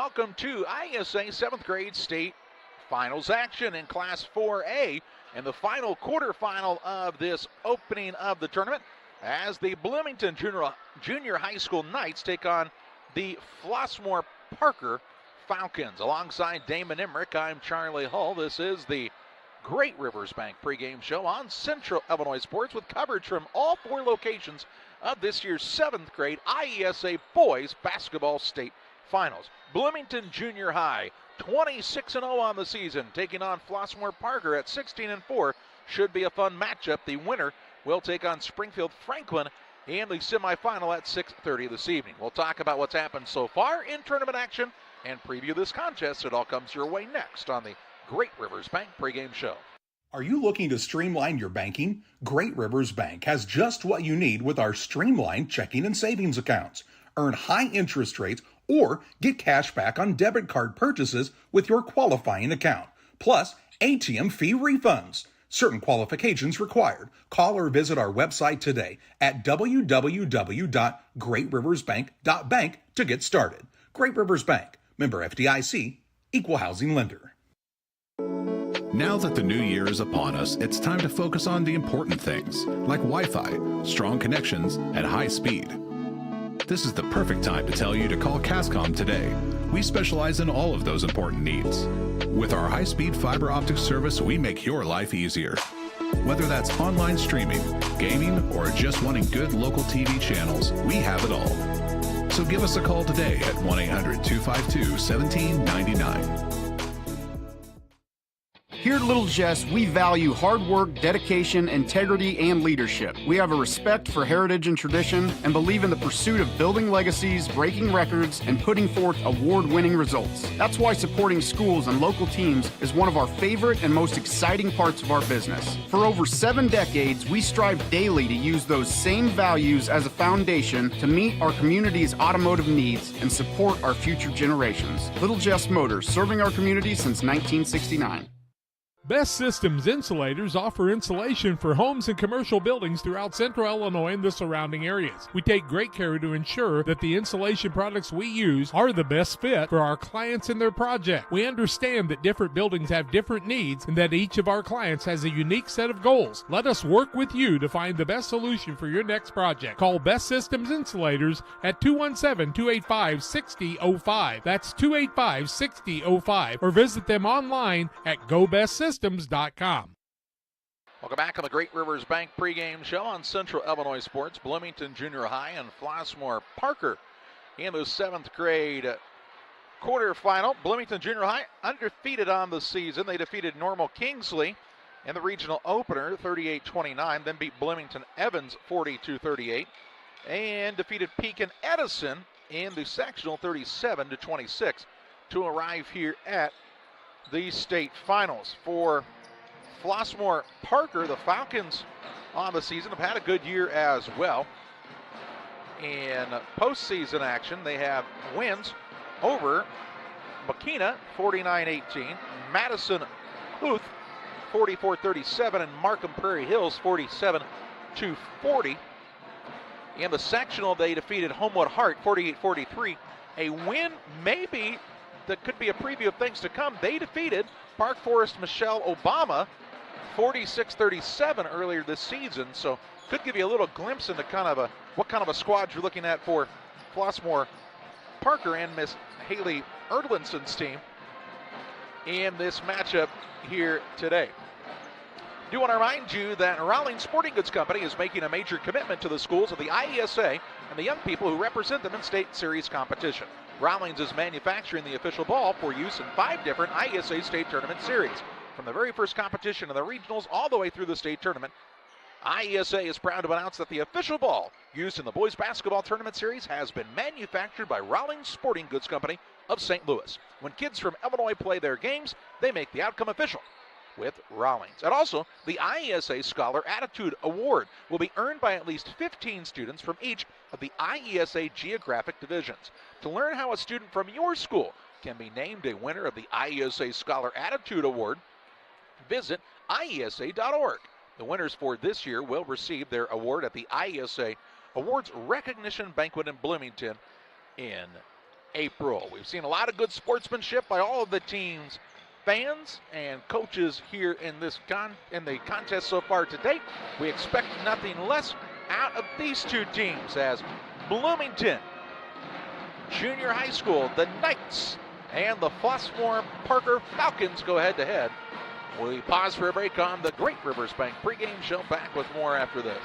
welcome to IESA 7th grade state finals action in Class 4A and the final quarterfinal of this opening of the tournament as the Bloomington Junior High School Knights take on the Flossmoor Parker Falcons. Alongside Damon Emmerich, I'm Charlie Hull. This is the Great Rivers Bank pregame show on Central Illinois Sports with coverage from all four locations of this year's 7th grade IESA Boys Basketball State Finals. Bloomington Junior High, 26-0 on the season, taking on Flossmoor Parker at 16-4. Should be a fun matchup. The winner will take on Springfield Franklin in the semifinal at 6:30 this evening. We'll talk about what's happened so far in tournament action and preview this contest. It all comes your way next on the Great Rivers Bank pregame show. Are you looking to streamline your banking? Great Rivers Bank has just what you need with our streamlined checking and savings accounts. Earn high interest rates or get cash back on debit card purchases with your qualifying account. Plus, ATM fee refunds. Certain qualifications required. Call or visit our website today at www.greatriversbank.bank to get started. Great Rivers Bank, member FDIC, equal housing lender. Now that the new year is upon us, it's time to focus on the important things, like Wi-Fi, strong connections, and high speed. This is the perfect time to tell you to call Cascom today. We specialize in all of those important needs. With our high-speed fiber optic service, we make your life easier. Whether that's online streaming, gaming, or just wanting good local TV channels, we have it all. So give us a call today at 1-800-252-1799. Here at Little Jess, we value hard work, dedication, integrity, and leadership. We have a respect for heritage and tradition and believe in the pursuit of building legacies, breaking records, and putting forth award-winning results. That's why supporting schools and local teams is one of our favorite and most exciting parts of our business. For over 7 decades, we strive daily to use those same values as a foundation to meet our community's automotive needs and support our future generations. Little Jess Motors, serving our community since 1969. Best Systems Insulators offer insulation for homes and commercial buildings throughout Central Illinois and the surrounding areas. We take great care to ensure that the insulation products we use are the best fit for our clients and their project. We understand that different buildings have different needs and that each of our clients has a unique set of goals. Let us work with you to find the best solution for your next project. Call Best Systems Insulators at 217-285-6005. That's 285-6005. Or visit them online at GoBestSystems.com. Welcome back on the Great Rivers Bank pregame show on Central Illinois Sports. Bloomington Junior High and Flossmoor Parker in the 7th grade quarterfinal. Bloomington Junior High undefeated on the season. They defeated Normal Kingsley in the regional opener 38-29, then beat Bloomington Evans 42-38, and defeated Pekin Edison in the sectional 37-26 to arrive here at the state finals. For Flossmoor Parker, the Falcons on the season have had a good year as well. In postseason action, they have wins over Makina 49-18, Madison Huth 44-37, and Markham Prairie Hills 47-40. In the sectional, they defeated Homewood Hart 48-43. A win maybe that could be a preview of things to come. They defeated Park Forest Michelle Obama 46-37 earlier this season, so could give you a little glimpse into what kind of a squad you're looking at for Flossmoor Parker and Miss Haley Erlinson's team in this matchup here today. Do want to remind you that Rawlings Sporting Goods Company is making a major commitment to the schools of the IESA and the young people who represent them in state series competition. Rawlings is manufacturing the official ball for use in 5 different IESA state tournament series. From the very first competition in the regionals all the way through the state tournament, IESA is proud to announce that the official ball used in the boys basketball tournament series has been manufactured by Rawlings Sporting Goods Company of St. Louis. When kids from Illinois play their games, they make the outcome official with Rawlings. And also, the IESA Scholar Attitude Award will be earned by at least 15 students from each of the IESA geographic divisions. To learn how a student from your school can be named a winner of the IESA Scholar Attitude Award, visit IESA.org. The winners for this year will receive their award at the IESA Awards Recognition Banquet in Bloomington in April. We've seen a lot of good sportsmanship by all of the teams, fans and coaches here in the contest so far to date. We expect nothing less out of these two teams as Bloomington Junior High School, the Knights, and the Flossmoor Parker Falcons go head-to-head. We pause for a break on the Great Rivers Bank pregame show. Back with more after this.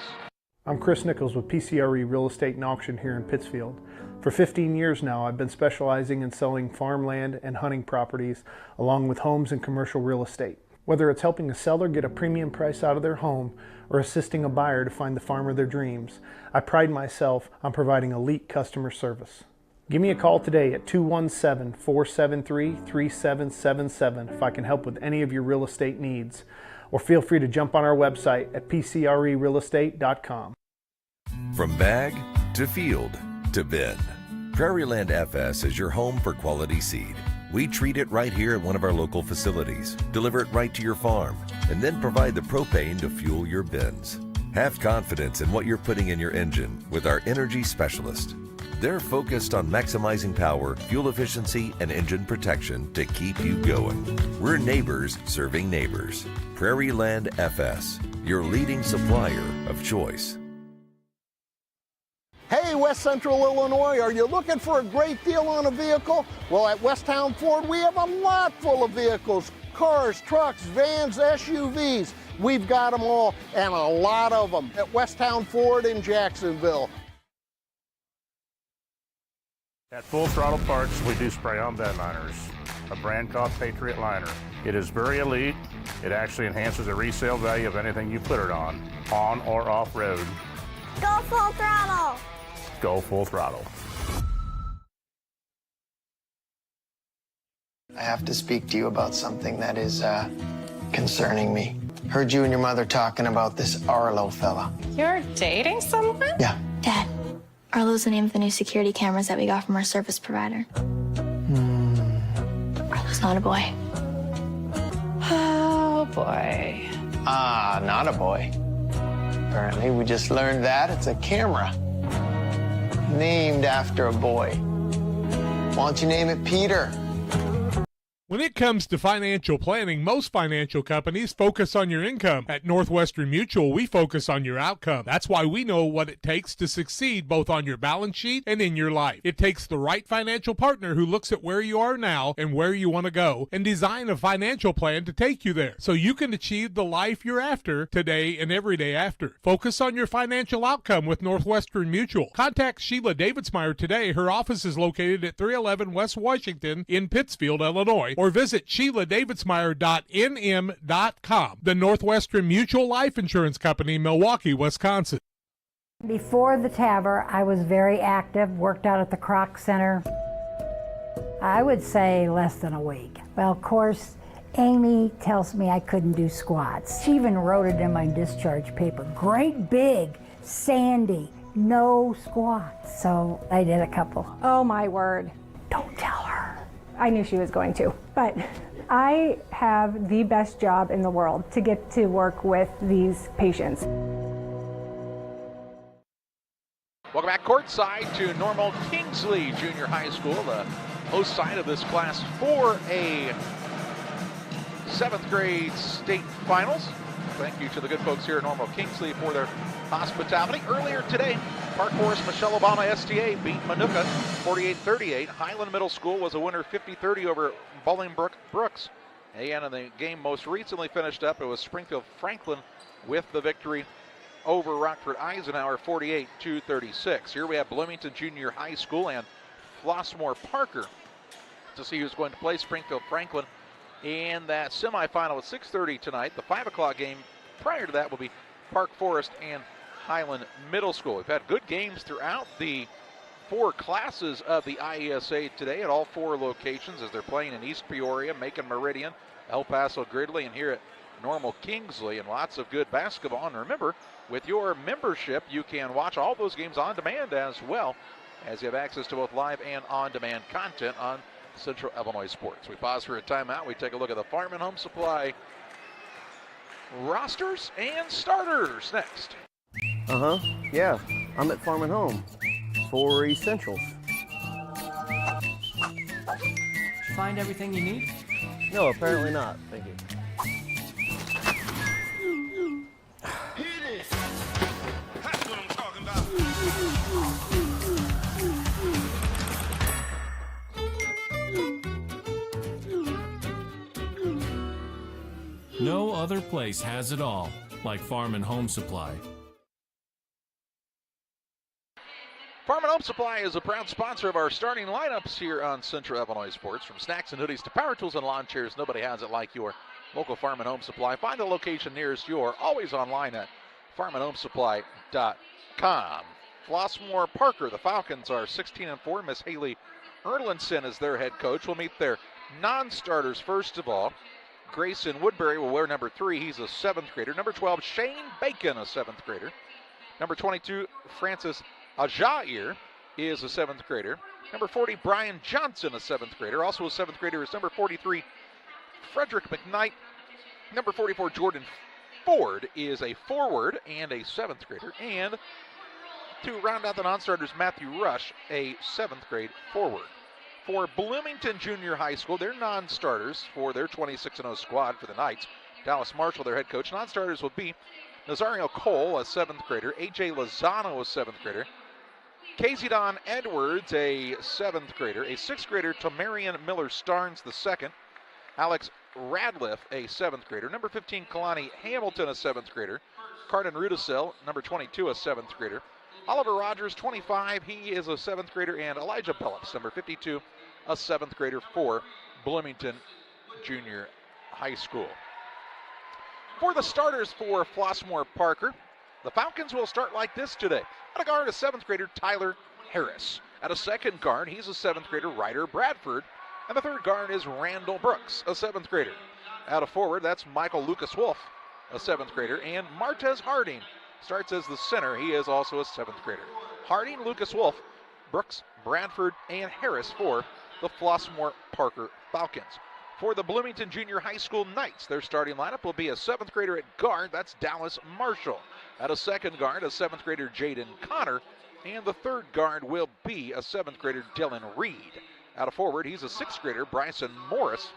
I'm Chris Nichols with PCRE Real Estate and Auction here in Pittsfield. For 15 years now, I've been specializing in selling farmland and hunting properties along with homes and commercial real estate. Whether it's helping a seller get a premium price out of their home or assisting a buyer to find the farm of their dreams, I pride myself on providing elite customer service. Give me a call today at 217-473-3777 if I can help with any of your real estate needs, or feel free to jump on our website at pcrerealestate.com. From bag to field to bin, Prairieland FS is your home for quality seed. We treat it right here at one of our local facilities, deliver it right to your farm, and then provide the propane to fuel your bins. Have confidence in what you're putting in your engine with our energy specialist. They're focused on maximizing power, fuel efficiency, and engine protection to keep you going. We're neighbors serving neighbors. Prairieland FS, your leading supplier of choice. Hey, West Central Illinois, are you looking for a great deal on a vehicle? Well, at Westtown Ford, we have a lot full of vehicles. Cars, trucks, vans, SUVs. We've got them all, and a lot of them at Westtown Ford in Jacksonville. At Full Throttle Parts, we do spray-on bed liners, a brand called Patriot Liner. It is very elite. It actually enhances the resale value of anything you put it on or off-road. Go Full Throttle! Go Full Throttle. I have to speak to you about something that is concerning me. Heard you and your mother talking about this Arlo fella. You're dating someone? Yeah. Dad, Arlo's the name of the new security cameras that we got from our service provider. Arlo's not a boy. Oh, boy. Ah, not a boy. Apparently, we just learned that it's a camera named after a boy. Why don't you name it Peter? When it comes to financial planning, most financial companies focus on your income. At Northwestern Mutual, we focus on your outcome. That's why we know what it takes to succeed both on your balance sheet and in your life. It takes the right financial partner who looks at where you are now and where you want to go and design a financial plan to take you there so you can achieve the life you're after today and every day after. Focus on your financial outcome with Northwestern Mutual. Contact Sheila Davidsmeyer today. Her office is located at 311 West Washington in Pittsfield, Illinois, or visit SheilaDavidsmeyer.nm.com. The Northwestern Mutual Life Insurance Company, Milwaukee, Wisconsin. Before the TAVR, I was very active, worked out at the Croc Center. I would say less than a week. Well, of course, Amy tells me I couldn't do squats. She even wrote it in my discharge paper. Great big, Sandy, no squats. So I did a couple. Oh my word. Don't tell her. I knew she was going to, but I have the best job in the world to get to work with these patients. Welcome back courtside to Normal Kingsley Junior High School, the host side of this Class 4A 7th grade state finals. Thank you to the good folks here at Normal Kingsley for their hospitality. Earlier today, Park Forest Michelle Obama STA beat Manuka 48-38. Highland Middle School was a winner 50-30 over Bolingbrook Brooks. And in the game most recently finished up, it was Springfield Franklin with the victory over Rockford Eisenhower 48-36. Here we have Bloomington Junior High School and Flossmoor Parker to see who's going to play Springfield Franklin in that semifinal at 6:30 tonight. The 5 o'clock game prior to that will be Park Forest and Highland Middle School. We've had good games throughout the 4 classes of the IESA today at all 4 locations as they're playing in East Peoria, Macon Meridian, El Paso Gridley, and here at Normal Kingsley, and lots of good basketball. And remember, with your membership, you can watch all those games on demand as well, as you have access to both live and on-demand content on Central Illinois Sports. We pause for a timeout. We take a look at the Farm and Home Supply rosters and starters next. Yeah, I'm at Farm and Home for essentials. find everything you need? No, apparently not. Thank you. That's what I'm talking about. No other place has it all like Farm and Home Supply. Farm and Home Supply is a proud sponsor of our starting lineups here on Central Illinois Sports. From snacks and hoodies to power tools and lawn chairs, nobody has it like your local Farm and Home Supply. Find the location nearest you or always online at farmandhomesupply.com. Flossmoor Parker, the Falcons are 16-4. Miss Haley Erlinson is their head coach. We'll meet their non-starters first of all. Grayson Woodbury will wear number 3. He's a 7th grader. Number 12, Shane Bacon, a 7th grader. Number 22, Francis Ajair is a 7th grader. Number 40, Brian Johnson, a 7th grader. Also a 7th grader is number 43, Frederick McKnight. Number 44, Jordan Ford is a forward and a 7th grader. And to round out the non-starters, Matthew Rush, a 7th grade forward. For Bloomington Junior High School, they're non-starters for their 26-0 squad for the Knights. Dallas Marshall, their head coach. Non-starters will be Nazario Cole, a 7th grader. A.J. Lozano, a 7th grader. Casey Don Edwards, a 7th grader. A 6th grader, Tamarian Miller-Starnes, the 2nd. Alex Radliff, a 7th grader. Number 15, Kalani Hamilton, a 7th grader. Cardin Rudisill, number 22, a 7th grader. Oliver Rogers, 25, he is a 7th grader. And Elijah Phillips, number 52, a 7th grader for Bloomington Junior High School. For the starters for Flossmoor Parker, the Falcons will start like this today. At a guard, a 7th grader, Tyler Harris. At a second guard, he's a 7th grader, Ryder Bradford. And the third guard is Randall Brooks, a 7th grader. At a forward, that's Michael Lucas Wolf, a 7th grader. And Martez Harding starts as the center. He is also a 7th grader. Harding, Lucas Wolf, Brooks, Bradford, and Harris for the Flossmoor Parker Falcons. For the Bloomington Junior High School Knights, their starting lineup will be a 7th grader at guard, that's Dallas Marshall. At a second guard, a 7th grader, Jaden Connor. And the third guard will be a 7th grader, Dylan Reed. At a forward, he's a 6th grader, Bryson Morris.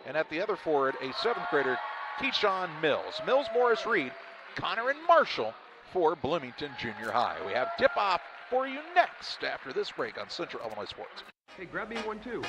And at the other forward, a 7th grader, Keyshawn Mills. Mills, Morris, Reed, Connor, and Marshall for Bloomington Junior High. We have tip-off for you next after this break on Central Illinois Sports. Hey, grab me one too.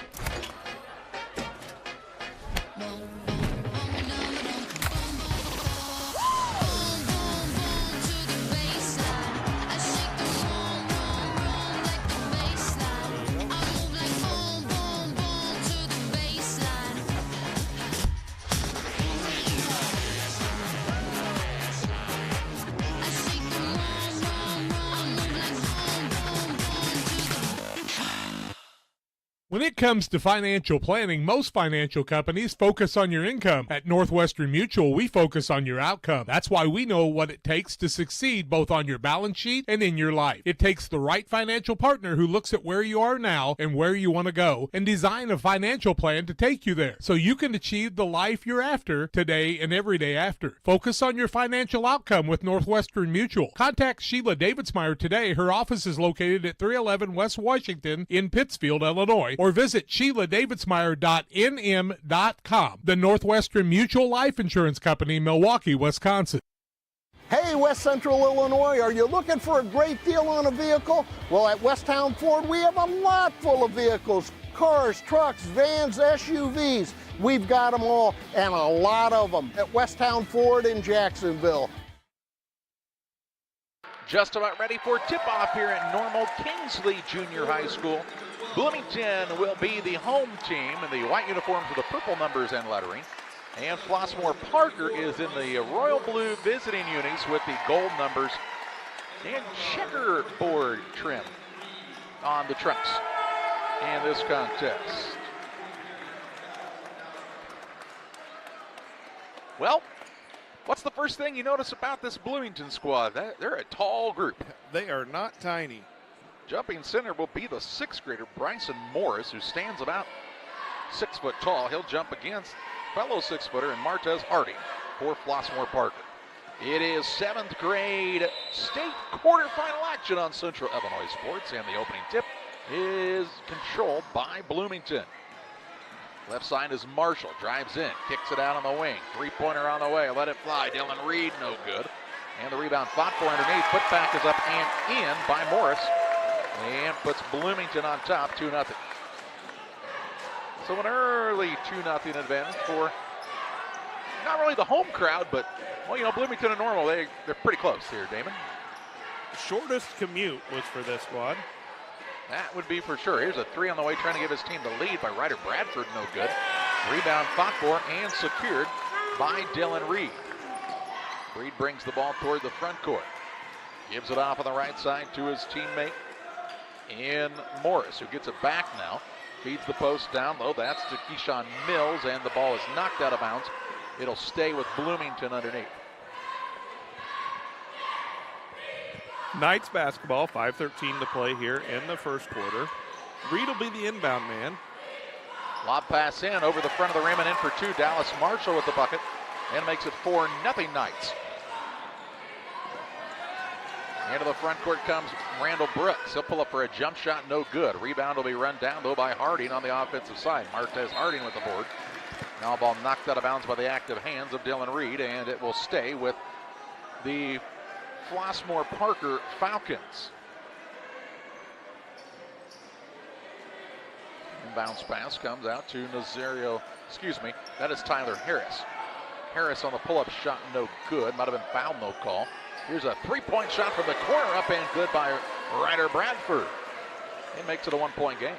When it comes to financial planning, most financial companies focus on your income. At Northwestern Mutual, we focus on your outcome. That's why we know what it takes to succeed both on your balance sheet and in your life. It takes the right financial partner who looks at where you are now and where you want to go and design a financial plan to take you there so you can achieve the life you're after today and every day after. Focus on your financial outcome with Northwestern Mutual. Contact Sheila Davidsmeyer today. Her office is located at 311 West Washington in Pittsfield, Illinois, or visit SheilaDavidsmeyer.nm.com. The Northwestern Mutual Life Insurance Company, Milwaukee, Wisconsin. Hey, West Central Illinois, are you looking for a great deal on a vehicle? Well, at Westtown Ford, we have a lot full of vehicles. Cars, trucks, vans, SUVs. We've got them all, and a lot of them at Westtown Ford in Jacksonville. Just about ready for tip-off here at Normal Kingsley Junior High School. Bloomington will be the home team in the white uniforms with the purple numbers and lettering. And Flossmoor Parker is in the royal blue visiting unis with the gold numbers and checkerboard trim on the trunks in this contest. Well, what's the first thing you notice about this Bloomington squad? They're a tall group. They are not tiny. Jumping center will be the 6th grader, Bryson Morris, who stands about 6 foot tall. He'll jump against fellow 6-footer and Martez Harding for Flossmoor Parker. It is 7th grade state quarterfinal action on Central Illinois Sports, and the opening tip is controlled by Bloomington. Left side is Marshall. Drives in. Kicks it out on the wing. Three-pointer on the way. Let it fly. Dylan Reed, no good. And the rebound fought for underneath. Putback is up and in by Morris. And puts Bloomington on top, 2-0. So an early 2-0 advantage for not really the home crowd, but, well, you know, Bloomington and Normal, they're pretty close here, Damon. Shortest commute was for this squad. That would be for sure. Here's a three on the way, trying to give his team the lead by Ryder Bradford, no good. Rebound fought for and secured by Dylan Reed. Reed brings the ball toward the front court. Gives it off on the right side to his teammate in Morris, who gets it back now. Feeds the post down low. That's to Keyshawn Mills, and the ball is knocked out of bounds. It'll stay with Bloomington underneath. Knights basketball, 5:13 to play here in the first quarter. Reed will be the inbound man. Lob pass in over the front of the rim and in for two. Dallas Marshall with the bucket and makes it 4-0 Knights. Into the front court comes Randall Brooks. He'll pull up for a jump shot, no good. Rebound will be run down though by Harding on the offensive side. Martez Harding with the board. Now ball knocked out of bounds by the active hands of Dylan Reed, and it will stay with the Flossmoor Parker Falcons. Bounce pass comes out to Nazario, that is Tyler Harris. Harris on the pull-up shot, no good. Might have been foul, no call. Here's a three-point shot from the corner, up and good by Ryder Bradford. It makes it a one-point game.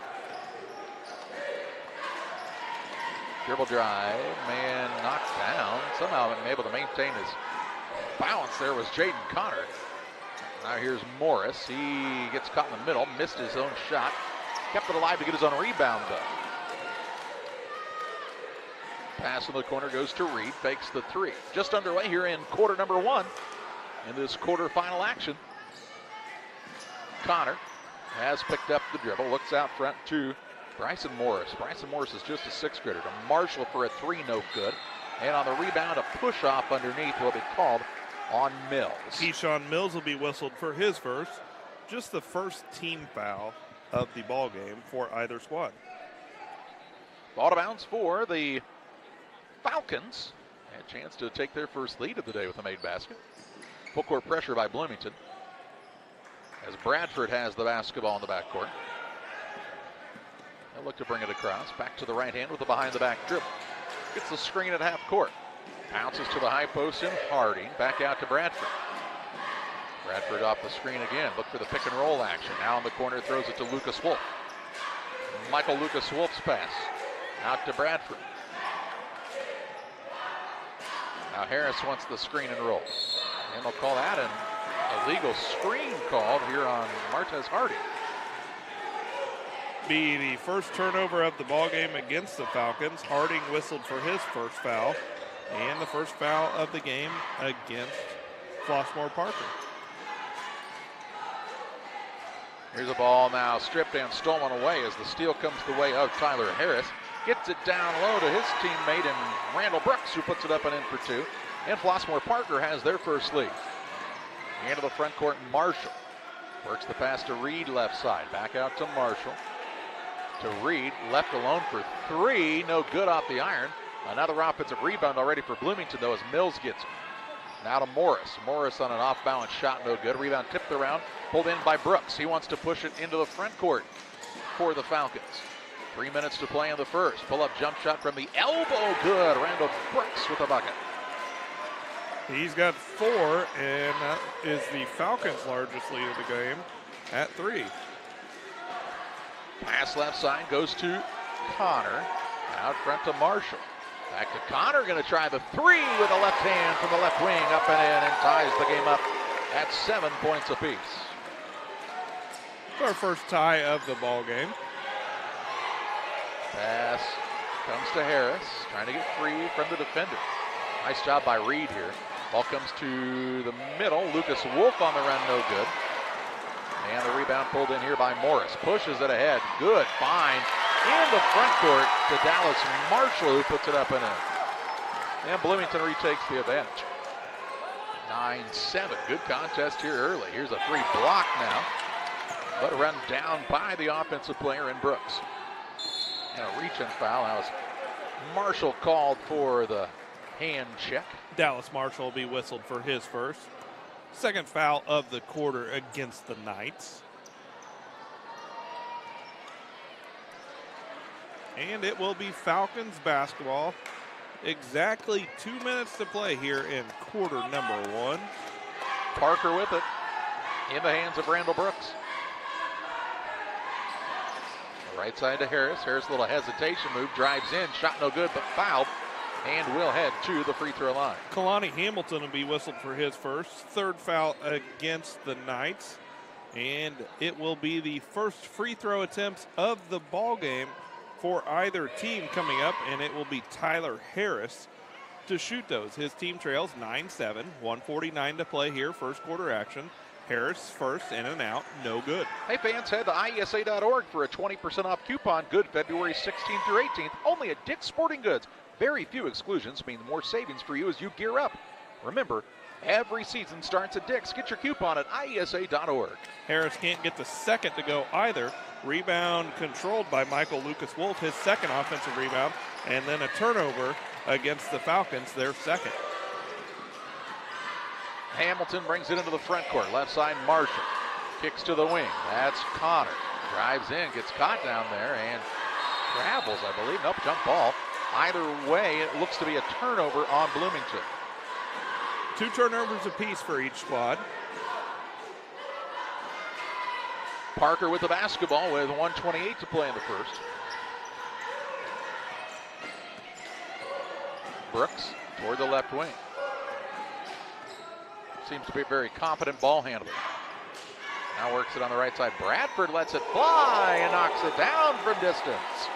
Dribble drive, man knocked down. Somehow able to maintain his balance there was Jaden Connor. Now here's Morris. He gets caught in the middle, missed his own shot. Kept it alive to get his own rebound though. Pass in the corner goes to Reed, fakes the three. Just underway here in quarter number one in this quarterfinal action. Connor has picked up the dribble, looks out front to Bryson Morris. Bryson Morris is just a sixth grader. To Marshall for a three, no good. And on the rebound, a push off underneath will be called on Mills. Keyshawn Mills will be whistled for his first, just the first team foul of the ball game for either squad. Ball to bounce for the Falcons. And a chance to take their first lead of the day with a made basket. Full court pressure by Bloomington as Bradford has the basketball in the backcourt. They'll look to bring it across. Back to the right hand with the behind the back dribble. Gets the screen at half court. Bounces to the high post in Harding. Back out to Bradford. Bradford off the screen again. Look for the pick and roll action. Now in the corner, throws it to Lucas Wolf. Michael Lucas Wolf's pass. Out to Bradford. Now Harris wants the screen and roll. And they'll call that an illegal screen called here on Martez Harding. Be the first turnover of the ball game against the Falcons. Harding whistled for his first foul, and the first foul of the game against Flossmoor Parker. Here's a ball now stripped and stolen away as the steal comes the way of Tyler Harris. Gets it down low to his teammate and Randall Brooks, who puts it up and in for two. And Flossmoor Parker has their first lead. Into the front court, Marshall works the pass to Reed left side. Back out to Marshall. To Reed, left alone for three. No good off the iron. Another offensive rebound already for Bloomington, though, as Mills gets it. Now to Morris. Morris on an off-balance shot, no good. Rebound tipped around, pulled in by Brooks. He wants to push it into the front court for the Falcons. 3 minutes to play in the first. Pull-up jump shot from the elbow, good. Randall Brooks with a bucket. He's got four, and that is the Falcons' largest lead of the game at three. Pass left side goes to Connor. Out front to Marshall. Back to Connor, going to try the three with a left hand from the left wing, up and in, and ties the game up at 7 points apiece. It's our first tie of the ball game. Pass comes to Harris, trying to get free from the defender. Nice job by Reed here. Ball comes to the middle. Lucas Wolf on the run, no good. And the rebound pulled in here by Morris. Pushes it ahead. Good find in the front court to Dallas Marshall, who puts it up and in. And Bloomington retakes the advantage. 9-7. Good contest here early. Here's a three block now, but run down by the offensive player in Brooks. And a reach and foul. Now as Marshall called for the hand check. Dallas Marshall will be whistled for his first. Second foul of the quarter against the Knights. And it will be Falcons basketball. Exactly 2 minutes to play here in quarter number one. Parker with it in the hands of Randall Brooks. Right side to Harris. Harris, a little hesitation move, drives in, shot no good, but fouled, and will head to the free throw line. Kalani Hamilton will be whistled for his first. Third foul against the Knights, and it will be the first free throw attempts of the ball game for either team coming up, and it will be Tyler Harris to shoot those. His team trails 9-7, 1:49 to play here, first quarter action. Harris first, in and out, no good. Hey fans, head to IESA.org for a 20% off coupon good February 16th through 18th, only at Dick's Sporting Goods. Very few exclusions mean more savings for you as you gear up. Remember, every season starts at Dick's. Get your coupon at IESA.org. Harris can't get the second to go either. Rebound controlled by Michael Lucas Wolf, his second offensive rebound, and then a turnover against the Falcons, their second. Hamilton brings it into the front court. Left side, Marshall. Kicks to the wing. That's Connor. Drives in, gets caught down there, and travels, I believe. Nope, jump ball. Either way, it looks to be a turnover on Bloomington. 2 turnovers apiece for each squad. Parker with the basketball with 1:28 to play in the first. Brooks toward the left wing. Seems to be a very confident ball handler. Now works it on the right side. Bradford lets it fly and knocks it down from distance.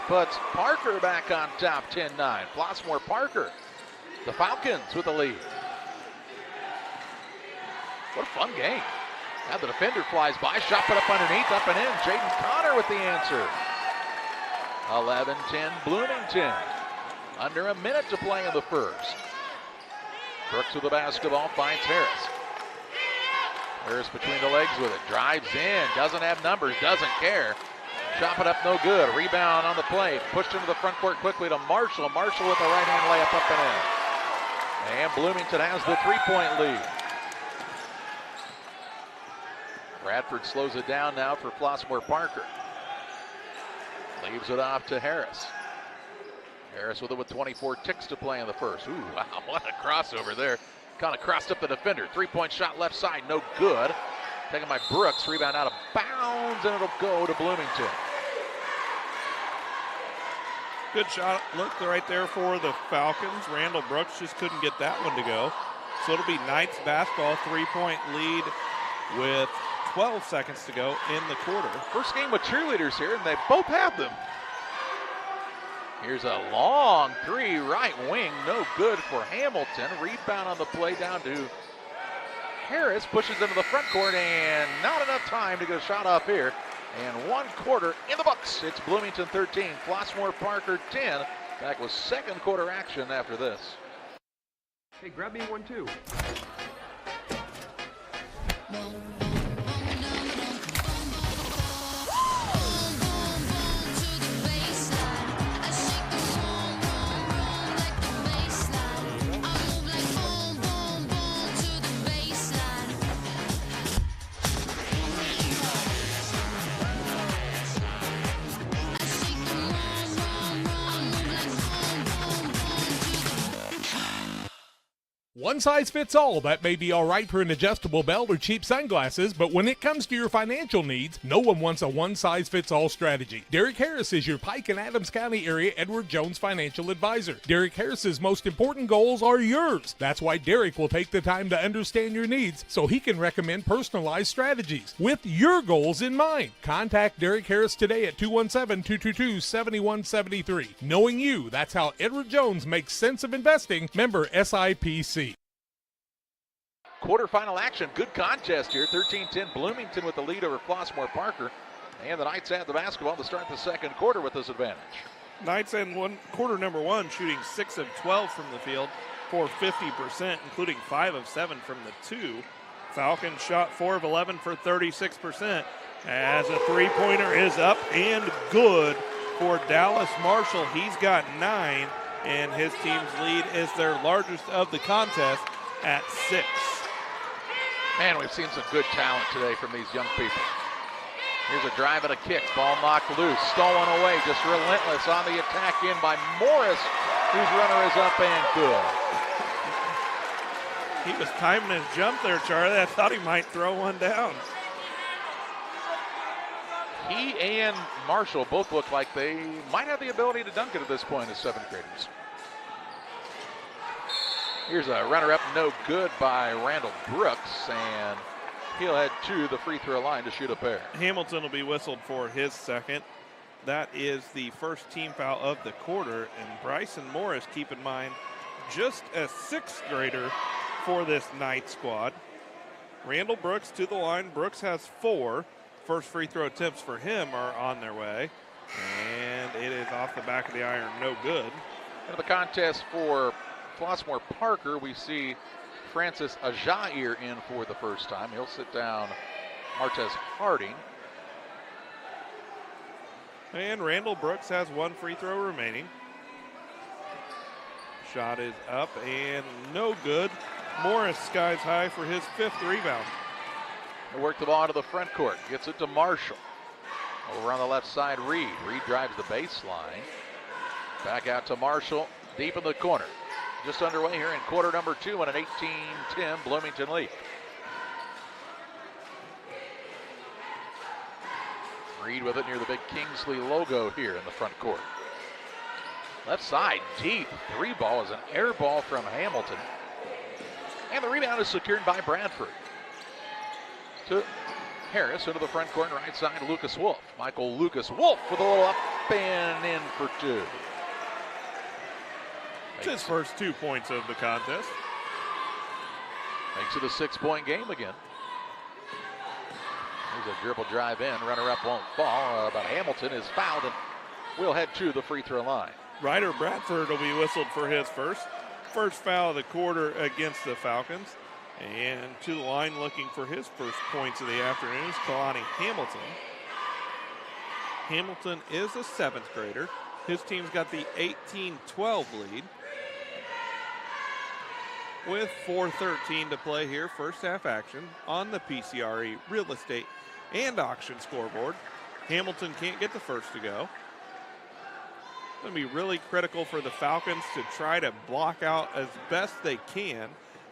Puts Parker back on top, 10-9. Flossmoor Parker. The Falcons with the lead. What a fun game. Now the defender flies by, shot put up underneath, up and in. Jaden Connor with the answer. 11-10 Bloomington. Under a minute to play in the first. Brooks with the basketball, finds Harris. Harris between the legs with it, drives in, doesn't have numbers, doesn't care. Chop it up, no good. Rebound on the play, pushed into the front court quickly to Marshall. Marshall with the right-hand layup up and in. And Bloomington has the three-point lead. Bradford slows it down now for Flossmoor Parker. Leaves it off to Harris. Harris with it with 24 ticks to play in the first. Ooh, wow, what a crossover there. Kind of crossed up the defender. Three-point shot left side, no good. Taken by Brooks, rebound out of bounds, and it'll go to Bloomington. Good shot, looked right there for the Falcons. Randall Brooks just couldn't get that one to go. So it'll be Knights basketball, three-point lead with 12 seconds to go in the quarter. First game with cheerleaders here, and they both have them. Here's a long three, right wing, no good for Hamilton. Rebound on the play down to Harris, pushes into the front court, and not enough time to get a shot off here. And 1 quarter in the books. It's Bloomington 13, Flossmoor Parker 10. Back with second quarter action after this. Hey, grab me one too. One size fits all. That may be all right for an adjustable belt or cheap sunglasses, but when it comes to your financial needs, no one wants a one-size-fits-all strategy. Derek Harris is your Pike and Adams County area Edward Jones financial advisor. Derek Harris's most important goals are yours. That's why Derek will take the time to understand your needs so he can recommend personalized strategies with your goals in mind. Contact Derek Harris today at 217-222-7173. Knowing you, that's how Edward Jones makes sense of investing. Member SIPC. Quarterfinal action, good contest here. 13-10 Bloomington with the lead over Flossmoor Parker. And the Knights have the basketball to start the second quarter with this advantage. Knights in quarter number one, shooting 6 of 12 from the field for 50%, including 5 of 7 from the 2. Falcons shot 4 of 11 for 36%. As a three-pointer is up and good For Dallas Marshall, he's got 9, and his team's lead is their largest of the contest at 6. Man, we've seen some good talent today from these young people. Here's a drive and a kick. Ball knocked loose. Stolen away. Just relentless on the attack in by Morris, whose runner is up and good. He was timing his jump there, Charlie. I thought he might throw one down. He and Marshall both look like they might have the ability to dunk it at this point as 7th graders. Here's a runner-up, no good by Randall Brooks, and he'll head to the free throw line to shoot a pair. Hamilton will be whistled for his second. That is the first team foul of the quarter, and Bryson Morris, keep in mind, just a 6th grader for this Knight squad. Randall Brooks to the line. Brooks has 4. First free throw attempts for him are on their way, and it is off the back of the iron, no good. In the contest for Flossmoor Parker, we see Francis Ajair in for the first time. He'll sit down Martez Harding. And Randall Brooks has 1 free throw remaining. Shot is up and no good. Morris skies high for his 5th rebound. He'll work the ball into the front court. Gets it to Marshall. Over on the left side, Reed. Reed drives the baseline. Back out to Marshall, deep in the corner. Just underway here in quarter number 2 and an 18-10 Bloomington lead. Reed with it near the big Kingsley logo here in the front court. Left side, deep. 3 ball is an air ball from Hamilton. And the rebound is secured by Bradford. To Harris into the front court, right side, Lucas Wolf. Michael Lucas Wolf with a little up and in for 2. It's his first 2 points of the contest. Makes it a 6-point game again. There's a dribble drive in, runner up won't fall, but Hamilton is fouled and will head to the free throw line. Ryder Bradford will be whistled for his first foul of the quarter against the Falcons. And to the line looking for his first points of the afternoon is Kalani Hamilton. Hamilton is a 7th grader. His team's got the 18-12 lead. With 4:13 to play here, first half action on the PCRE Real Estate and Auction scoreboard. Hamilton can't get the first to go. It's going to be really critical for the Falcons to try to block out as best they can.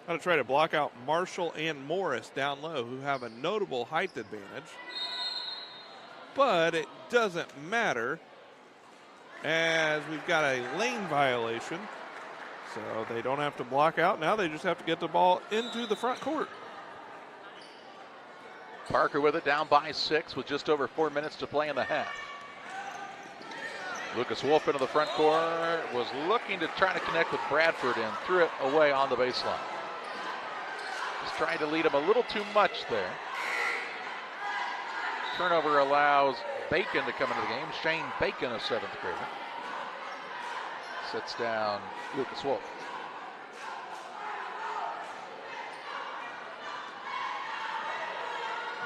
Going to try to block out Marshall and Morris down low, who have a notable height advantage. But it doesn't matter, as we've got a lane violation. So they don't have to block out. Now they just have to get the ball into the front court. Parker with it, down by 6 with just over 4 minutes to play in the half. Lucas Wolf into the front court, was looking to try to connect with Bradford and threw it away on the baseline. Just trying to lead him a little too much there. Turnover allows Bacon to come into the game. Shane Bacon, a 7th grader. Sits down Lucas Wolf.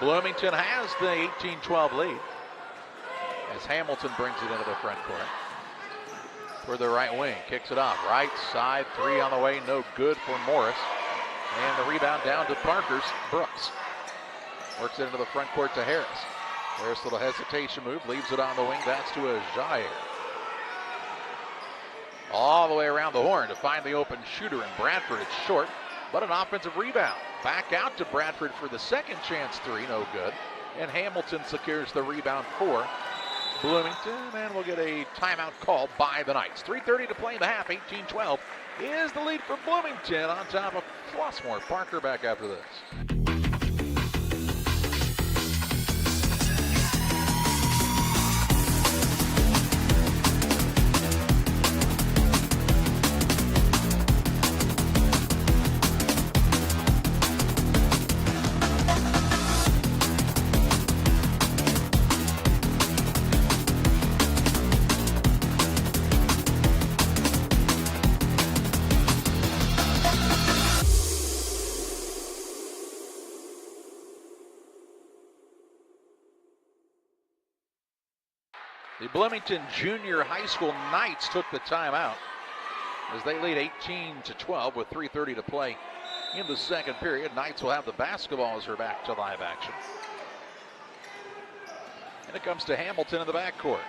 Bloomington has the 18-12 lead as Hamilton brings it into the front court. For the right wing, kicks it off. Right side, 3 on the way, no good for Morris. And the rebound down to Parker's Brooks. Works it into the front court to Harris. Harris, little hesitation move, leaves it on the wing. That's to Ajair. All the way around the horn to find the open shooter, and Bradford. It's short, but an offensive rebound. Back out to Bradford for the second chance 3, no good. And Hamilton secures the rebound for Bloomington, and we'll get a timeout called by the Knights. 3:30 to play in the half, 18-12 is the lead for Bloomington on top of Flossmoor. Parker back after this. The Bloomington Junior High School Knights took the timeout as they lead 18-12 with 3:30 to play in the second period. Knights will have the basketball as we're back to live action. And it comes to Hamilton in the backcourt.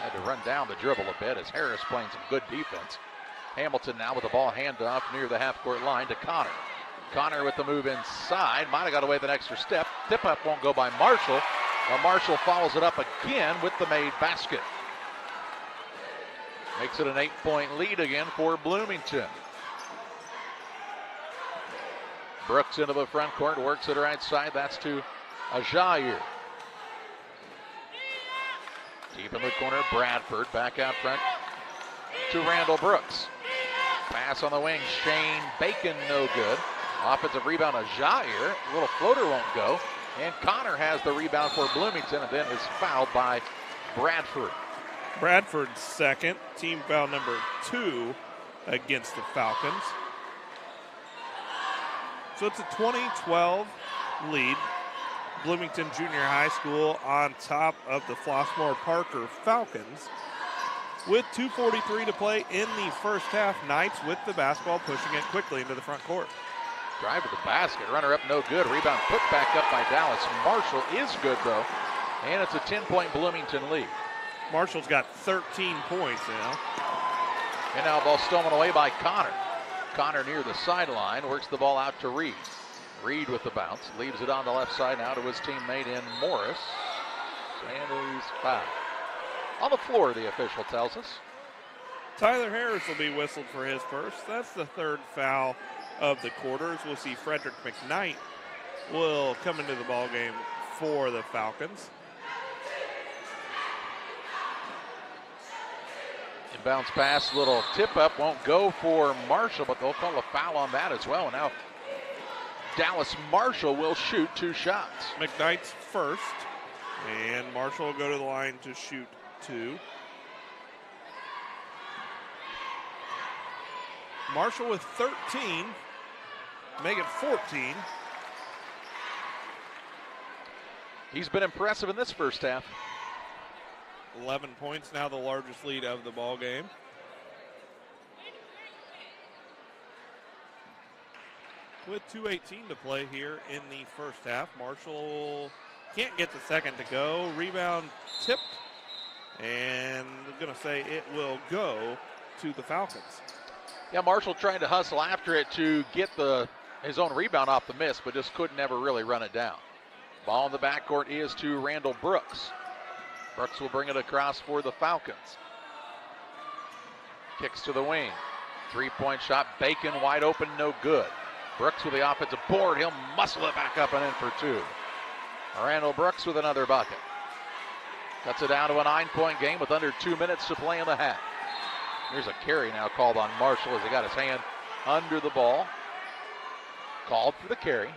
Had to run down the dribble a bit as Harris playing some good defense. Hamilton now with the ball handoff near the half-court line to Connor. Connor with the move inside. Might have got away with an extra step. Tip-up won't go by Marshall. Well, Marshall follows it up again with the made basket. Makes it an 8-point lead again for Bloomington. Brooks into the front court, works it right side. That's to Ajair. Deep in the corner, Bradford back out front to Randall Brooks. Pass on the wing, Shane Bacon, no good. Offensive rebound, Ajair. A little floater won't go. And Connor has the rebound for Bloomington and then is fouled by Bradford. Bradford's second, team foul number 2 against the Falcons. So it's a 20-12 lead. Bloomington Junior High School on top of the Flossmoor Parker Falcons. With 2:43 to play in the first half, Knights with the basketball pushing it quickly into the front court. Drive to the basket, runner up, no good. Rebound put back up by Dallas. Marshall is good though, and it's a 10-point Bloomington lead. Marshall's got 13 points now. And now ball stolen away by Connor. Connor near the sideline, works the ball out to Reed. Reed with the bounce, leaves it on the left side now to his teammate in Morris. And he's fouled. On the floor, the official tells us. Tyler Harris will be whistled for his first. That's the third foul of the quarters. We'll see Frederick McKnight will come into the ball game for the Falcons. Bounce pass, little tip up, won't go for Marshall, but they'll call a foul on that as well. Now Dallas Marshall will shoot 2 shots. McKnight's first, and Marshall will go to the line to shoot 2. Marshall with 13, make it 14. He's been impressive in this first half. 11 points, now the largest lead of the ball game. With 2:18 to play here in the first half, Marshall can't get the second to go. Rebound tipped, and I'm going to say it will go to the Falcons. Yeah, Marshall trying to hustle after it to get his own rebound off the miss, but just couldn't ever really run it down. Ball in the backcourt is to Randall Brooks. Brooks will bring it across for the Falcons. Kicks to the wing. 3-point shot, Bacon wide open, no good. Brooks with the offensive board. He'll muscle it back up and in for 2. Randall Brooks with another bucket. Cuts it down to a 9-point game with under 2 minutes to play in the half. Here's a carry now called on Marshall as he got his hand under the ball. Called for the carry.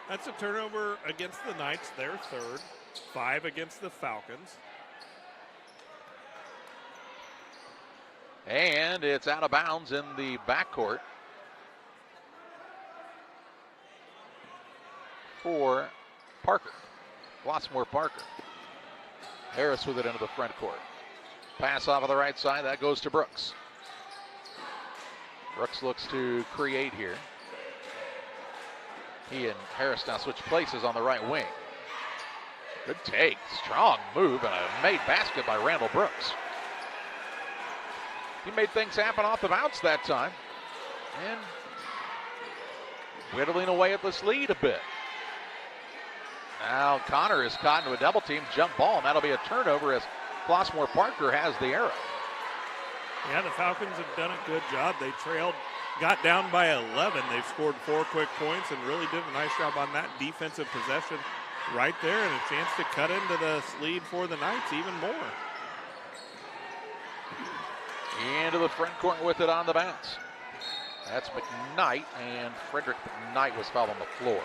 That's a turnover against the Knights, their third. 5 against the Falcons. And it's out of bounds in the backcourt for Parker. Flossmoor Parker. Harris with it into the front court. Pass off of the right side, that goes to Brooks. Brooks looks to create here. He and Harris now switch places on the right wing. Good take, strong move, and a made basket by Randall Brooks. He made things happen off the bounce that time. And whittling away at this lead a bit. Now Connor is caught into a double team, jump ball, and that'll be a turnover as Flossmoor Parker has the arrow. Yeah, the Falcons have done a good job. They trailed, got down by 11. They've scored 4 quick points and really did a nice job on that defensive possession right there, and a chance to cut into the lead for the Knights even more. Into the front court with it on the bounce. That's McKnight, and Frederick McKnight was fouled on the floor.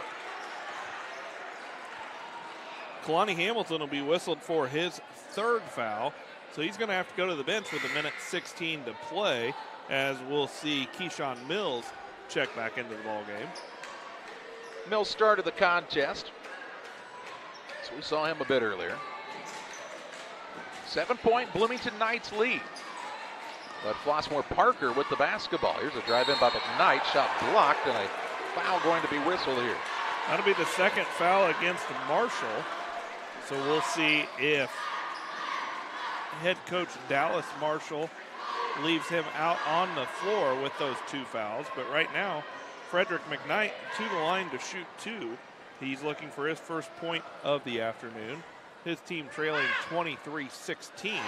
Kalani Hamilton will be whistled for his third foul, so he's going to have to go to the bench with 1:16 to play, as we'll see Keyshawn Mills check back into the ball game. Mills started the contest, so we saw him a bit earlier. 7-point Bloomington Knights lead. But Flossmoor Parker with the basketball. Here's a drive in by McKnight. Shot blocked, and a foul going to be whistled here. That'll be the second foul against Marshall. So we'll see if head coach Dallas Marshall leaves him out on the floor with those 2 fouls. But right now, Frederick McKnight to the line to shoot 2. He's looking for his first point of the afternoon. His team trailing 23-16.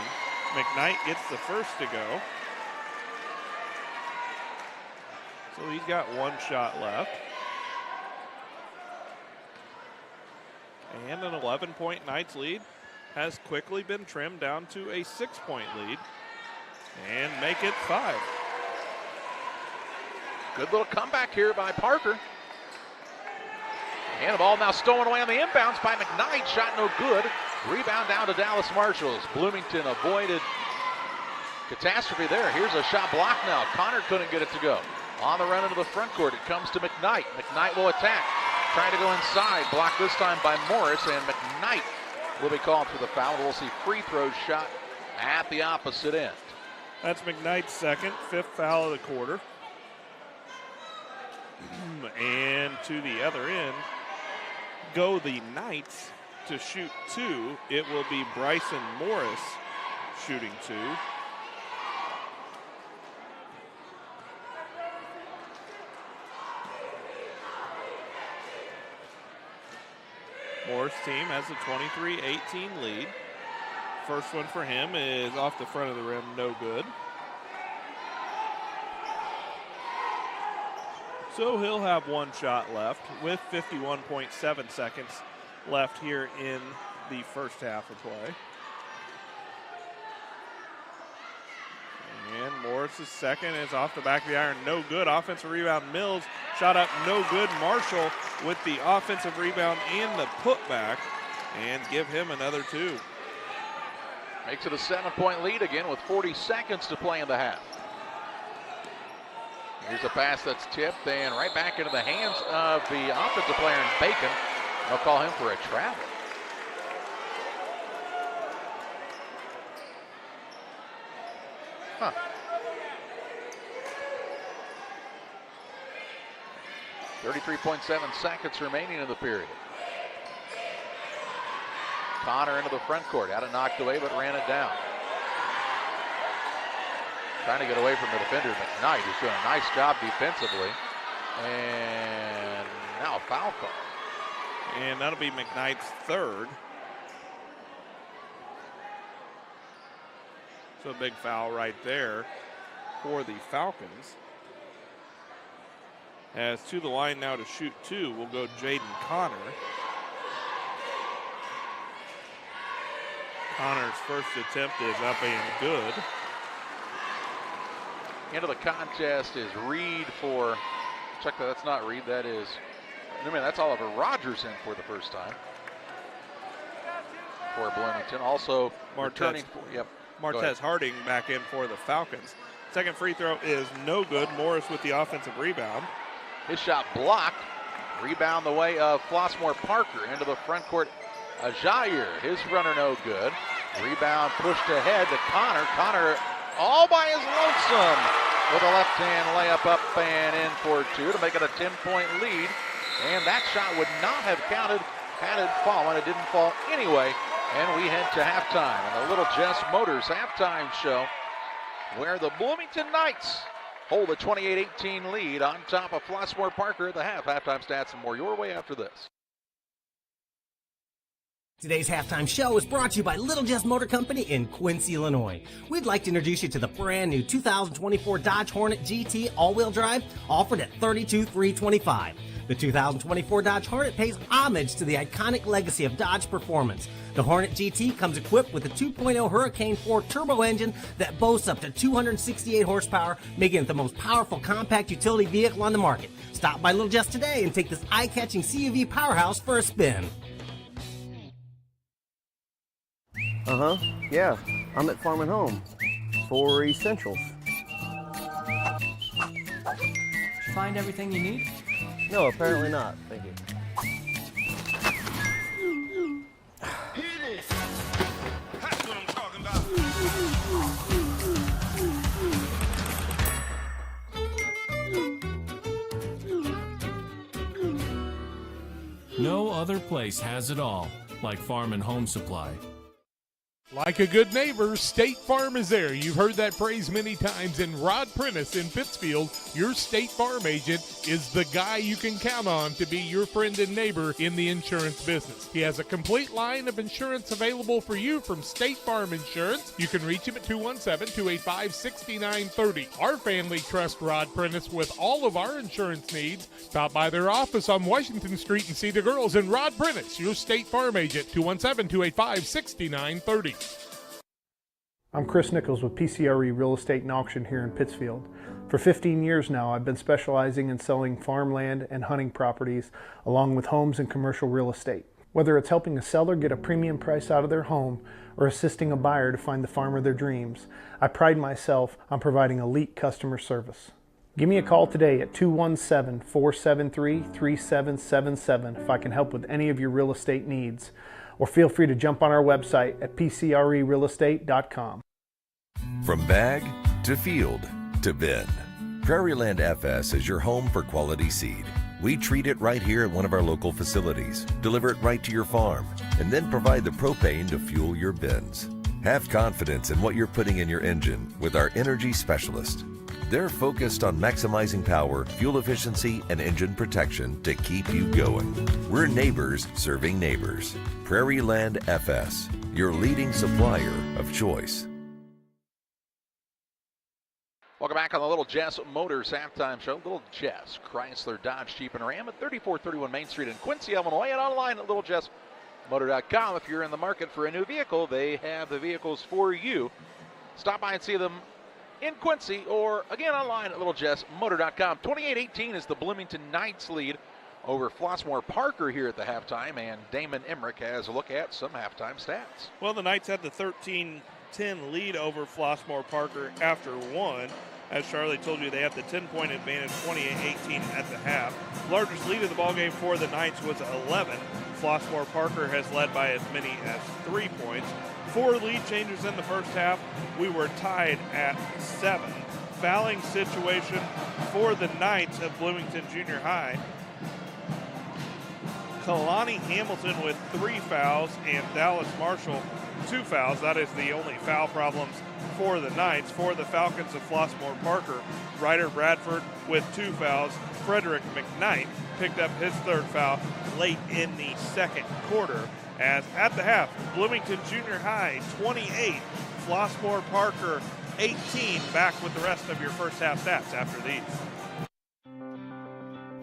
McKnight gets the first to go. So he's got 1 shot left. And an 11-point Knights lead has quickly been trimmed down to a 6-point lead and make it 5. Good little comeback here by Parker. And the ball now stolen away on the inbounds by McKnight. Shot no good. Rebound down to Dallas Marshalls. Bloomington avoided catastrophe there. Here's a shot blocked now. Connor couldn't get it to go. On the run into the front court, it comes to McKnight. McKnight will attack. Trying to go inside. Blocked this time by Morris, and McKnight will be called for the foul. We'll see free throw shot at the opposite end. That's McKnight's second, 5th foul of the quarter. And to the other end go the Knights to shoot 2. It will be Bryson Morris shooting 2. Morris' team has a 23-18 lead. First one for him is off the front of the rim, no good. So he'll have 1 shot left with 51.7 seconds left here in the first half of play. And Morris' second is off the back of the iron, no good. Offensive rebound, Mills. Shot up, no good. Marshall with the offensive rebound and the putback, and give him another 2. Makes it a 7-point lead again with 40 seconds to play in the half. Here's a pass that's tipped and right back into the hands of the offensive player in Bacon. They'll call him for a travel. Huh. 33.7 seconds remaining in the period. Connor into the front court. Had it knocked away, but ran it down. Trying to get away from the defender, McKnight, who's doing a nice job defensively. And now a foul call. And that'll be McKnight's 3rd. So a big foul right there for the Falcons. As to the line now to shoot 2 will go Jaden Connor. Connor's first attempt is up and good. Into the contest is Reed for, check that, that's not Reed, that is, I mean, that's Oliver Rogers in for the first time for Bloomington. Also returning for, Martez Harding back in for the Falcons. Second free throw is no good. Morris with the offensive rebound. His shot blocked. Rebound the way of Flossmoor Parker into the front court. Jair, his runner no good. Rebound pushed ahead to Connor. Connor all by his lonesome with a left-hand layup up and in for 2 to make it a 10-point lead. And that shot would not have counted had it fallen. It didn't fall anyway. And we head to halftime in the Little Jess Motors halftime show, where the Bloomington Knights hold a 28-18 lead on top of Flossmoor Parker at the half. Halftime stats and more your way after this. Today's halftime show is brought to you by Little Jess Motor Company in Quincy, Illinois. We'd like to introduce you to the brand new 2024 Dodge Hornet GT all-wheel drive, offered at $32,325. The 2024 Dodge Hornet pays homage to the iconic legacy of Dodge performance. The Hornet GT comes equipped with a 2.0 Hurricane 4 turbo engine that boasts up to 268 horsepower, making it the most powerful compact utility vehicle on the market. Stop by Little Jess today and take this eye-catching CUV powerhouse for a spin. Yeah, I'm at Farm and Home for essentials. Did you find everything you need? No, apparently not. Thank you. That's what I'm talking about. No other place has it all, like Farm and Home Supply. Like a good neighbor, State Farm is there. You've heard that phrase many times. And Rod Prentice in Pittsfield, your State Farm agent, is the guy you can count on to be your friend and neighbor in the insurance business. He has a complete line of insurance available for you from State Farm Insurance. You can reach him at 217-285-6930. Our family trusts Rod Prentice with all of our insurance needs. Stop by their office on Washington Street and see the girls. And Rod Prentice, your State Farm agent, 217-285-6930. I'm Chris Nichols with PCRE Real Estate and Auction here in Pittsfield. For 15 years now, I've been specializing in selling farmland and hunting properties along with homes and commercial real estate. Whether it's helping a seller get a premium price out of their home or assisting a buyer to find the farm of their dreams, I pride myself on providing elite customer service. Give me a call today at 217-473-3777 if I can help with any of your real estate needs. Or feel free to jump on our website at pcrerealestate.com. From bag to field to bin, Prairieland FS is your home for quality seed. We treat it right here at one of our local facilities, deliver it right to your farm, and then provide the propane to fuel your bins. Have confidence in what you're putting in your engine with our energy specialist. They're focused on maximizing power, fuel efficiency, and engine protection to keep you going. We're neighbors serving neighbors. Prairieland FS, your leading supplier of choice. Welcome back on the Little Jess Motors halftime show. Little Jess, Chrysler, Dodge, Jeep, and Ram at 3431 Main Street in Quincy, Illinois, and online at littlejessmotor.com. If you're in the market for a new vehicle, they have the vehicles for you. Stop by and see them in Quincy, or again online at littlejessmotor.com. 28-18 is the Bloomington Knights lead over Flossmoor Parker here at the halftime, and Damon Emmerich has a look at some halftime stats. Well, the Knights had the 13-10 lead over Flossmoor Parker after one. As Charlie told you, they had the 10-point advantage, 28-18 at the half. Largest lead of the ballgame for the Knights was 11. Flossmoor Parker has led by as many as 3 points. 4 lead changes in the first half. We were tied at 7. Fouling situation for the Knights of Bloomington Junior High. Kalani Hamilton with 3 fouls and Dallas Marshall 2 fouls. That is the only foul problems for the Knights. For the Falcons of Flossmoor Parker, Ryder Bradford with 2 fouls. Frederick McKnight picked up his 3rd foul late in the second quarter. As at the half, Bloomington Junior High 28, Flossmoor Parker 18. Back with the rest of your first half stats after these.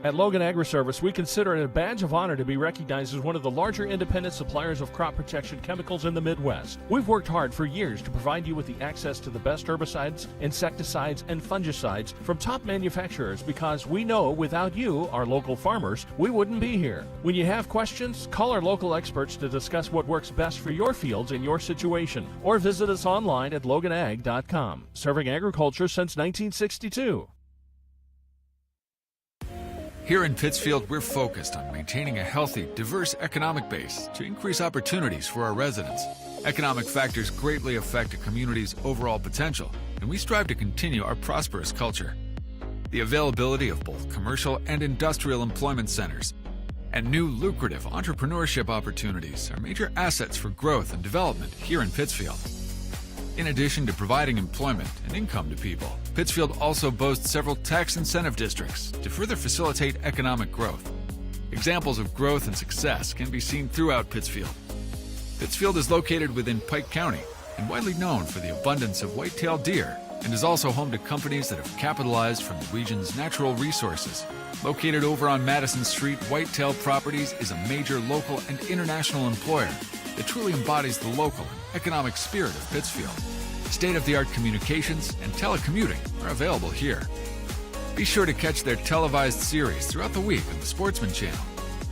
At Logan Agri-Service, we consider it a badge of honor to be recognized as one of the larger independent suppliers of crop protection chemicals in the Midwest. We've worked hard for years to provide you with the access to the best herbicides, insecticides, and fungicides from top manufacturers because we know without you, our local farmers, we wouldn't be here. When you have questions, call our local experts to discuss what works best for your fields and your situation, or visit us online at loganag.com. Serving agriculture since 1962. Here in Pittsfield, we're focused on maintaining a healthy, diverse economic base to increase opportunities for our residents. Economic factors greatly affect a community's overall potential, and we strive to continue our prosperous culture. The availability of both commercial and industrial employment centers and new lucrative entrepreneurship opportunities are major assets for growth and development here in Pittsfield. In addition to providing employment and income to people, Pittsfield also boasts several tax incentive districts to further facilitate economic growth. Examples of growth and success can be seen throughout Pittsfield. Pittsfield is located within Pike County and widely known for the abundance of white-tailed deer, and is also home to companies that have capitalized from the region's natural resources. Located over on Madison Street, Whitetail Properties is a major local and international employer that truly embodies the local and economic spirit of Pittsfield. State-of-the-art communications and telecommuting are available here. Be sure to catch their televised series throughout the week on the Sportsman Channel.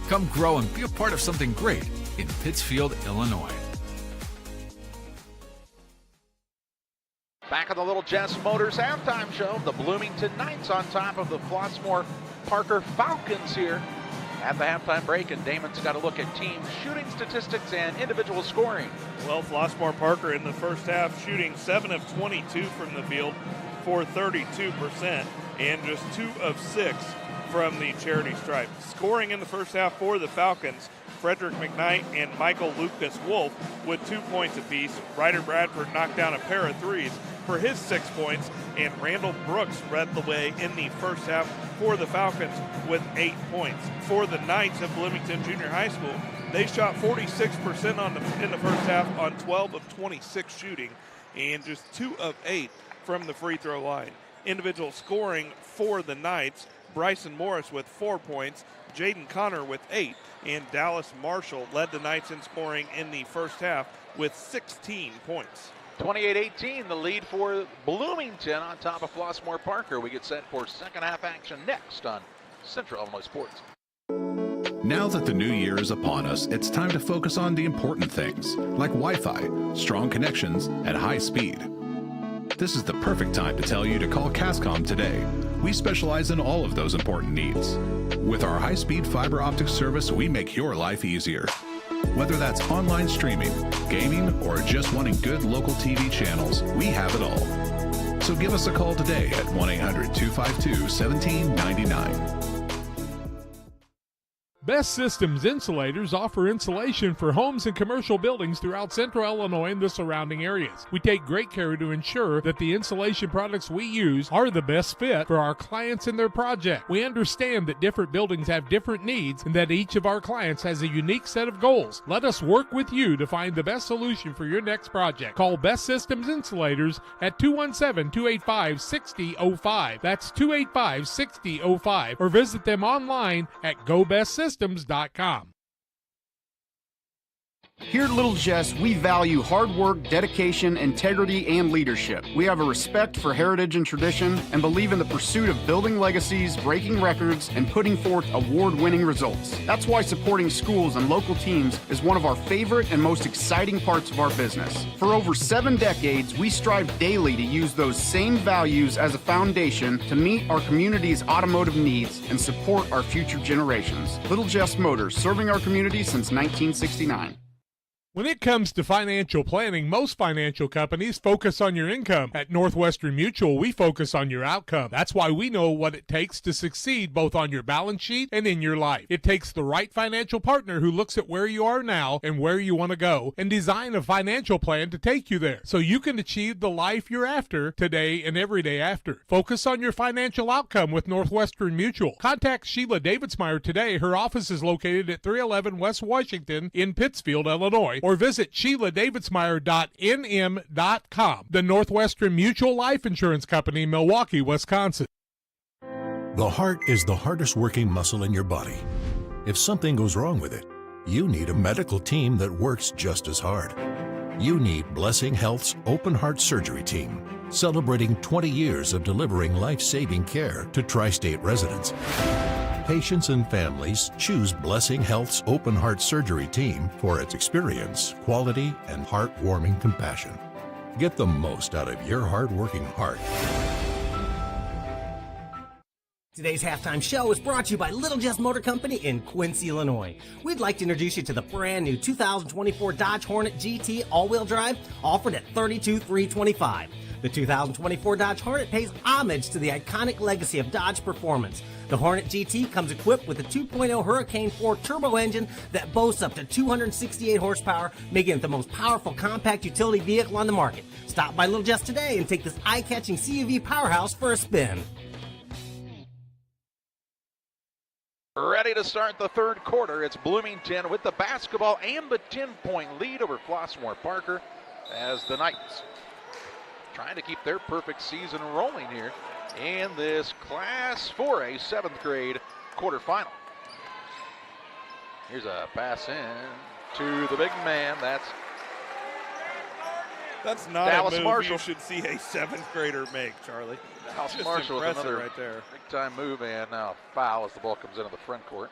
Come grow and be a part of something great in Pittsfield, Illinois. Back on the Little Jess Motors halftime show, the Bloomington Knights on top of the Flossmoor Parker Falcons here at the halftime break, and Damon's got a look at team shooting statistics and individual scoring. Well, Flossmoor Parker in the first half shooting 7 of 22 from the field for 32%, and just 2 of 6 from the charity stripe. Scoring in the first half for the Falcons, Frederick McKnight and Michael Lucas Wolf with 2 points apiece. Ryder Bradford knocked down a pair of threes for his 6 points, and Randall Brooks led the way in the first half for the Falcons with 8 points. For the Knights of Bloomington Junior High School, they shot 46% in the first half on 12 of 26 shooting and just 2 of 8 from the free throw line. Individual scoring for the Knights, Bryson Morris with 4 points, Jaden Connor with 8, and Dallas Marshall led the Knights in scoring in the first half with 16 points. 28-18, the lead for Bloomington on top of Flossmoor Parker. We get set for second half action next on Central Illinois Sports. Now that the new year is upon us, it's time to focus on the important things, like Wi-Fi, strong connections, and high speed. This is the perfect time to tell you to call Cascom today. We specialize in all of those important needs. With our high-speed fiber optic service, we make your life easier. Whether that's online streaming, gaming, or just wanting good local TV channels, we have it all. So give us a call today at 1-800-252-1799. Best Systems Insulators offer insulation for homes and commercial buildings throughout Central Illinois and the surrounding areas. We take great care to ensure that the insulation products we use are the best fit for our clients and their project. We understand that different buildings have different needs and that each of our clients has a unique set of goals. Let us work with you to find the best solution for your next project. Call Best Systems Insulators at 217-285-6005. That's 285-6005. Or visit them online at GoBestSystems.com. Here at Little Jess, we value hard work, dedication, integrity, and leadership. We have a respect for heritage and tradition and believe in the pursuit of building legacies, breaking records, and putting forth award-winning results. That's why supporting schools and local teams is one of our favorite and most exciting parts of our business. For over 7 decades, we strive daily to use those same values as a foundation to meet our community's automotive needs and support our future generations. Little Jess Motors, serving our community since 1969. When it comes to financial planning, most financial companies focus on your income. At Northwestern Mutual, we focus on your outcome. That's why we know what it takes to succeed both on your balance sheet and in your life. It takes the right financial partner who looks at where you are now and where you want to go and design a financial plan to take you there so you can achieve the life you're after today and every day after. Focus on your financial outcome with Northwestern Mutual. Contact Sheila Davidsmeyer today. Her office is located at 311 West Washington in Pittsfield, Illinois, or visit SheilaDavidsmeyer.nm.com. The Northwestern Mutual Life Insurance Company, Milwaukee, Wisconsin. The heart is the hardest working muscle in your body. If something goes wrong with it, you need a medical team that works just as hard. You need Blessing Health's Open Heart Surgery Team, celebrating 20 years of delivering life-saving care to tri-state residents. Patients and families choose Blessing Health's Open Heart Surgery Team for its experience, quality, and heartwarming compassion. Get the most out of your hard-working heart. Today's halftime show is brought to you by Little Jess Motor Company in Quincy, Illinois. We'd like to introduce you to the brand new 2024 Dodge Hornet GT all-wheel drive, offered at $32,325. The 2024 Dodge Hornet pays homage to the iconic legacy of Dodge performance. The Hornet GT comes equipped with a 2.0 Hurricane 4 turbo engine that boasts up to 268 horsepower, making it the most powerful compact utility vehicle on the market. Stop by Little Jess today and take this eye-catching CUV powerhouse for a spin. Ready to start the third quarter. It's Bloomington with the basketball and the 10-point lead over Flossmoor Parker as the Knights trying to keep their perfect season rolling here in this Class 4A 7th grade quarterfinal. Here's a pass in to the big man. That's not Dallas a move Marshall. You should see a 7th grader make, Charlie. Dallas Just Marshall with impressive another right there. big-time move, and now foul as the ball comes into the front court.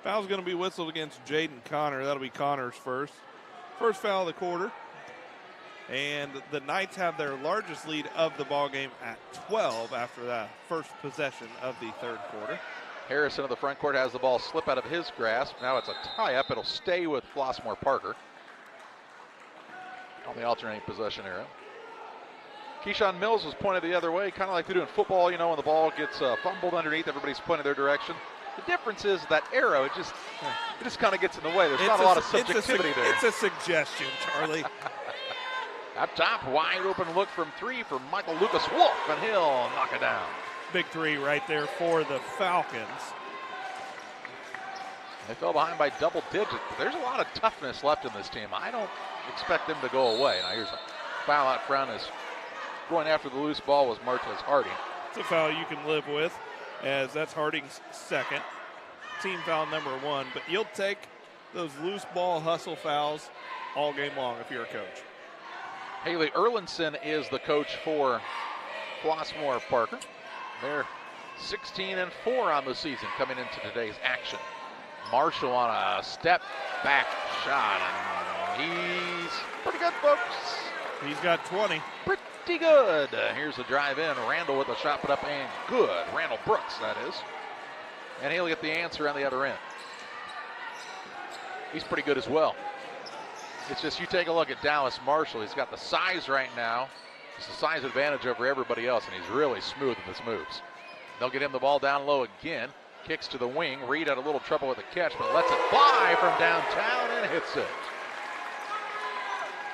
Foul's going to be whistled against Jaden Connor. That'll be Connor's first. First foul of the quarter. And the Knights have their largest lead of the ball game at 12 after that first possession of the third quarter. Harrison of the front court has the ball slip out of his grasp. Now it's a tie-up. It'll stay with Flossmoor Parker on the alternating possession arrow. Keyshawn Mills was pointed the other way, kind of like they do in football, when the ball gets fumbled underneath, everybody's pointing their direction. The difference is that arrow, it just kind of gets in the way. There's not a lot of subjectivity there. It's a suggestion, Charlie. Up top, wide open look from 3 for Michael Lucas Wolf, and he'll knock it down. Big 3 right there for the Falcons. They fell behind by double digits, but there's a lot of toughness left in this team. I don't expect them to go away. Now here's a foul out front as going after the loose ball was Martez Harding. It's a foul you can live with, as that's Harding's second. Team foul number 1, but you'll take those loose ball hustle fouls all game long if you're a coach. Haley Erlinson is the coach for Flossmoor Parker. They're 16-4 on the season coming into today's action. Marshall on a step back shot, and he's pretty good, folks. He's got 20. Pretty good. Here's the drive in. Randall with a shot put up and good. Randall Brooks, that is. And he'll get the answer on the other end. He's pretty good as well. It's just you take a look at Dallas Marshall. He's got the size right now. It's the size advantage over everybody else, and he's really smooth with his moves. They'll get him the ball down low again. Kicks to the wing. Reed had a little trouble with the catch, but lets it fly from downtown and hits it.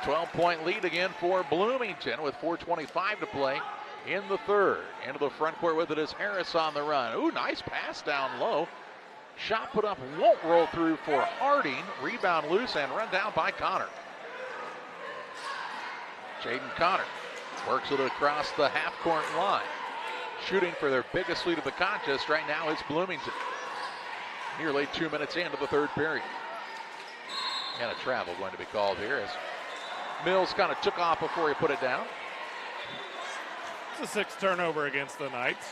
12-point lead again for Bloomington with 4:25 to play in the third. Into the front court with it is Harris on the run. Ooh, nice pass down low. Shot put up, won't roll through for Harding. Rebound loose and run down by Connor. Jaden Connor works it across the half-court line. Shooting for their biggest lead of the contest right now is Bloomington. Nearly 2 minutes into the third period. And a travel going to be called here as Mills kind of took off before he put it down. It's a 6th turnover against the Knights.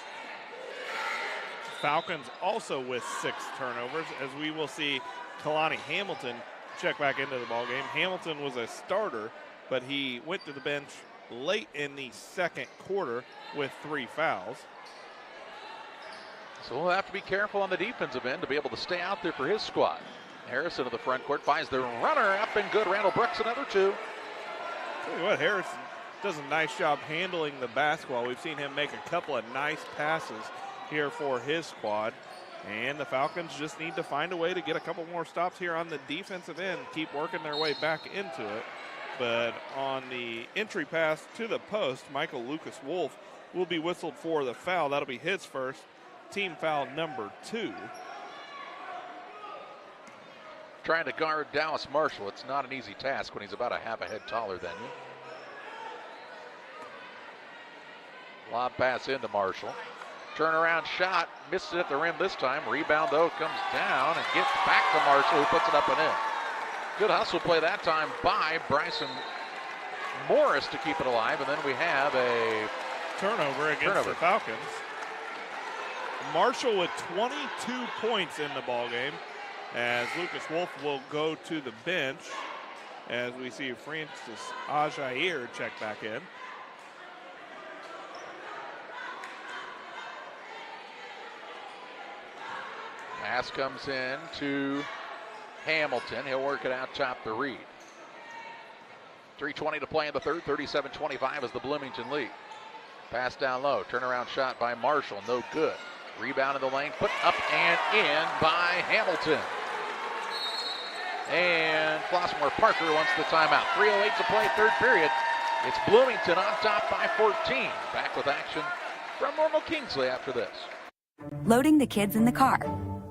Falcons also with 6 turnovers, as we will see Kalani Hamilton check back into the ballgame. Hamilton was a starter, but he went to the bench late in the second quarter with 3 fouls. So we'll have to be careful on the defensive end to be able to stay out there for his squad. Harrison to the front court finds the runner up and good. Randall Brooks another 2. Tell you what, Harrison does a nice job handling the basketball. We've seen him make a couple of nice passes here for his squad. And the Falcons just need to find a way to get a couple more stops here on the defensive end, keep working their way back into it. But on the entry pass to the post, Michael Lucas Wolf will be whistled for the foul. That'll be his first, team foul number 2. Trying to guard Dallas Marshall. It's not an easy task when he's about a half a head taller than you. Lob pass into Marshall. Turnaround shot, missed it at the rim this time. Rebound though comes down and gets back to Marshall, who puts it up and in. Good hustle play that time by Bryson Morris to keep it alive, and then we have a turnover against the Falcons. Marshall with 22 points in the ballgame, as Lucas Wolf will go to the bench as we see Francis Ajair check back in. Pass comes in to Hamilton. He'll work it out top to Reed. 3:20 to play in the third. 37-25 is the Bloomington lead. Pass down low. Turnaround shot by Marshall. No good. Rebound in the lane. Put up and in by Hamilton. And Flossmoor Parker wants the timeout. 3:08 to play, third period. It's Bloomington on top by 14. Back with action from Normal Kingsley after this. Loading the kids in the car,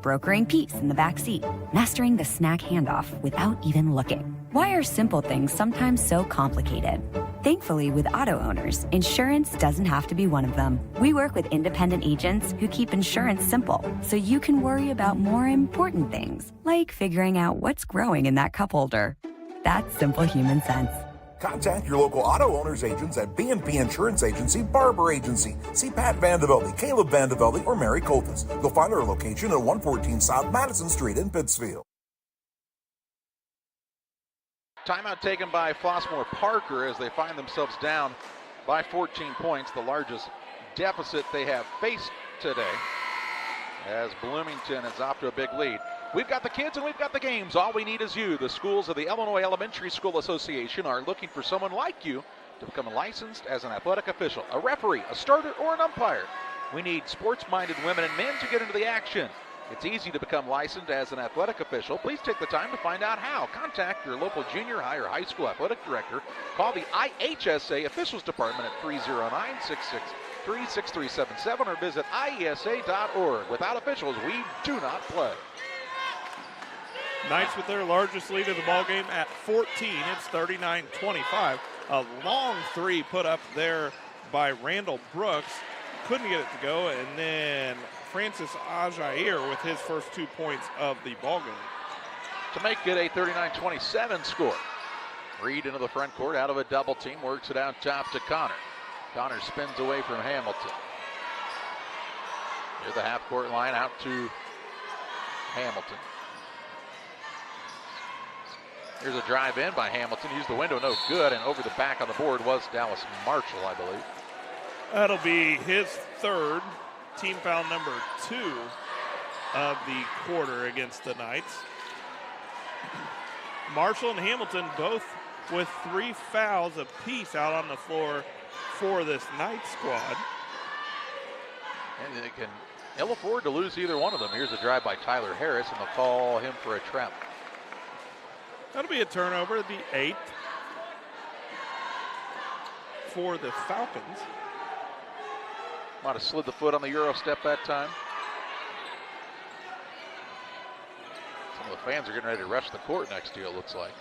brokering peace in the back seat, mastering the snack handoff without even looking. Why are simple things sometimes so complicated? Thankfully, with auto owners, insurance doesn't have to be one of them. We work with independent agents who keep insurance simple, so you can worry about more important things, like figuring out what's growing in that cup holder. That's simple human sense. Contact your local auto owners agents at B&P Insurance Agency, Barber Agency. See Pat Vandevelde, Caleb Vandevelde, or Mary Coltis. You'll find our location at 114 South Madison Street in Pittsfield. Timeout taken by Flossmoor Parker as they find themselves down by 14 points, the largest deficit they have faced today, as Bloomington is off to a big lead. We've got the kids and we've got the games. All we need is you. The schools of the Illinois Elementary School Association are looking for someone like you to become licensed as an athletic official, a referee, a starter, or an umpire. We need sports-minded women and men to get into the action. It's easy to become licensed as an athletic official. Please take the time to find out how. Contact your local junior high or high school athletic director. Call the IHSA Officials Department at 309-663-6377 or visit IESA.org. Without officials, we do not play. Knights with their largest lead of the ball game at 14. It's 39-25. A long three put up there by Randall Brooks. Couldn't get it to go, and then Francis Ajair with his first 2 points of the ball game. To make it a 39-27 score. Reed into the front court, out of a double team, works it out top to Connor. Connor spins away from Hamilton. Near the half-court line, out to Hamilton. Here's a drive in by Hamilton. Used the window, no good, and over the back on the board was Dallas Marshall, I believe. That'll be his third, team foul number 2 of the quarter against the Knights. Marshall and Hamilton both with 3 fouls apiece out on the floor for this Knights squad. And they can ill afford to lose either one of them. Here's a drive by Tyler Harris, and they'll call him for a trap. That'll be a turnover, the 8th for the Falcons. Might have slid the foot on the Euro step that time. Some of the fans are getting ready to rush the court next year, it looks like.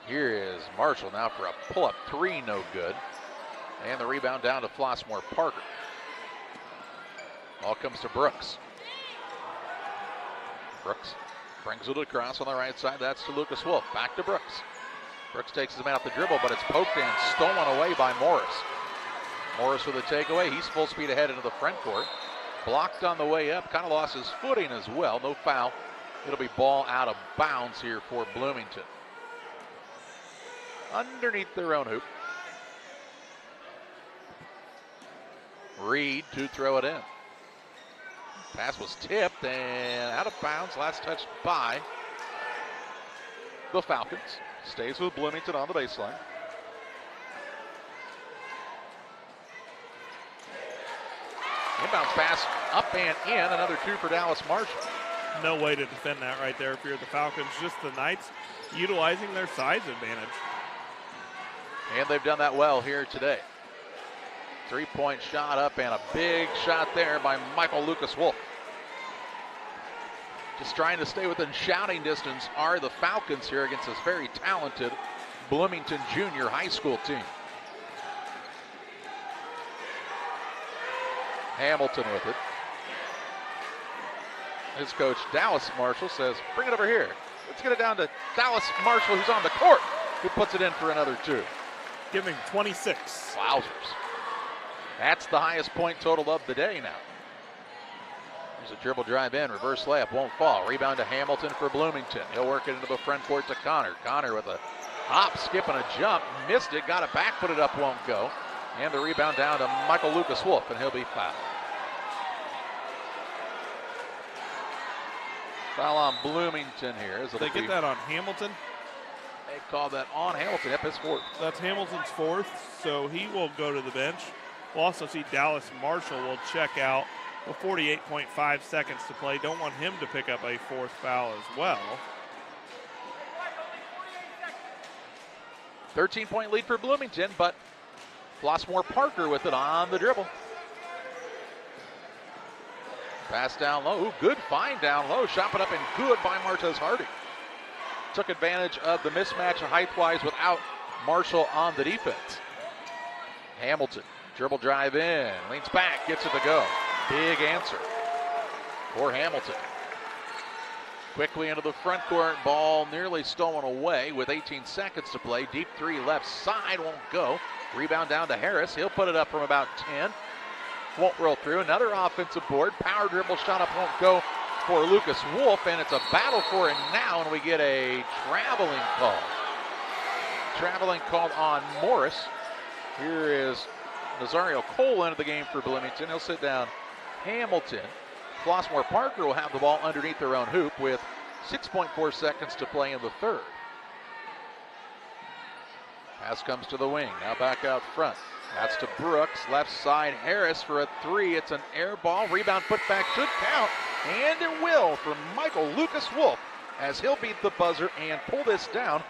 Here is Marshall now for a pull-up 3, no good. And the rebound down to Flossmoor Parker. Ball comes to Brooks. Brooks brings it across on the right side. That's to Lucas Wolf. Back to Brooks. Brooks takes his man off the dribble, but it's poked and stolen away by Morris. Morris with a takeaway. He's full speed ahead into the front court. Blocked on the way up. Kind of lost his footing as well. No foul. It'll be ball out of bounds here for Bloomington. Underneath their own hoop. Reed to throw it in. Pass was tipped and out of bounds. Last touch by the Falcons. Stays with Bloomington on the baseline. Inbounds pass up and in. Another 2 for Dallas Marshall. No way to defend that right there if you're the Falcons. Just the Knights utilizing their size advantage. And they've done that well here today. 3-point shot up and a big shot there by Michael Lucas Wolf. Just trying to stay within shouting distance are the Falcons here against this very talented Bloomington junior high school team. Hamilton with it. His coach, Dallas Marshall, says, bring it over here. Let's get it down to Dallas Marshall, who's on the court, who puts it in for another 2. Giving 26. Wowzers. That's the highest point total of the day now. There's a dribble drive in, reverse layup, won't fall. Rebound to Hamilton for Bloomington. He'll work it into the front court to Connor. Connor with a hop, skip, and a jump. Missed it, got it back, put it up, won't go. And the rebound down to Michael Lucas Wolf, and he'll be fouled. Foul on Bloomington here. They get that on Hamilton? They call that on Hamilton. Yep, his 4th. That's Hamilton's 4th, so he will go to the bench. We'll also see Dallas Marshall will check out with 48.5 seconds to play. Don't want him to pick up a 4th foul as well. 13-point lead for Bloomington, but Flossmoor Parker with it on the dribble. Pass down low. Ooh, good find down low. Shot put up and good by Martez Hardy. Took advantage of the mismatch height-wise without Marshall on the defense. Hamilton, dribble drive in, leans back, gets it to go. Big answer for Hamilton. Quickly into the front court, ball nearly stolen away with 18 seconds to play. Deep 3 left side, won't go. Rebound down to Harris. He'll put it up from about 10. Won't roll through. Another offensive board. Power dribble shot up, won't go for Lucas Wolf, and it's a battle for it now, and we get a traveling call. Traveling called on Morris. Here is Nazario Cole into the game for Bloomington. He'll sit down Hamilton. Flossmoor Parker will have the ball underneath their own hoop with 6.4 seconds to play in the 3rd. Pass comes to the wing. Now back out front. That's to Brooks. Left side, Harris for a three. It's an air ball. Rebound put back should count. And it will from Michael Lucas Wolf as he'll beat the buzzer and pull this down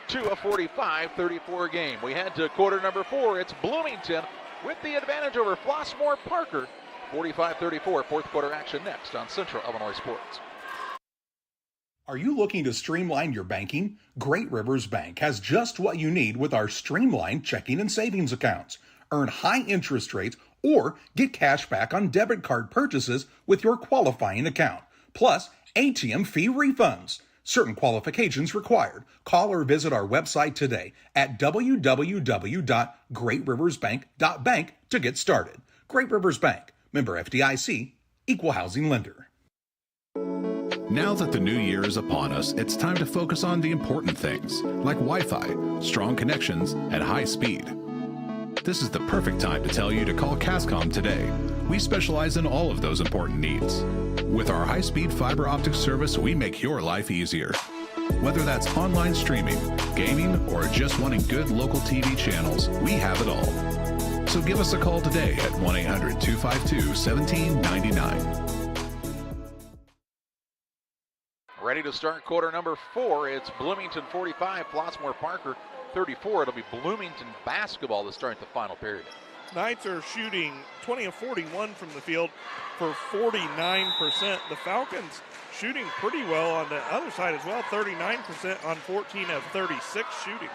to a 45-34 game. We head to quarter number 4. It's Bloomington with the advantage over Flossmoor Parker. 45-34, fourth quarter action next on Central Illinois Sports. Are you looking to streamline your banking? Great Rivers Bank has just what you need with our streamlined checking and savings accounts. Earn high interest rates or get cash back on debit card purchases with your qualifying account. Plus, ATM fee refunds. Certain qualifications required. Call or visit our website today at www.greatriversbank.bank to get started. Great Rivers Bank, member FDIC, equal housing lender. Now that the new year is upon us, it's time to focus on the important things, like Wi-Fi, strong connections, and high speed. This is the perfect time to tell you to call Cascom today. We specialize in all of those important needs. With our high-speed fiber optic service, we make your life easier. Whether that's online streaming, gaming, or just wanting good local TV channels, we have it all. So give us a call today at 1-800-252-1799. Ready to start quarter number 4. It's Bloomington 45, Flossmoor Parker 34. It'll be Bloomington basketball to start the final period. Knights are shooting 20 of 41 from the field for 49%. The Falcons shooting pretty well on the other side as well, 39% on 14 of 36 shooting.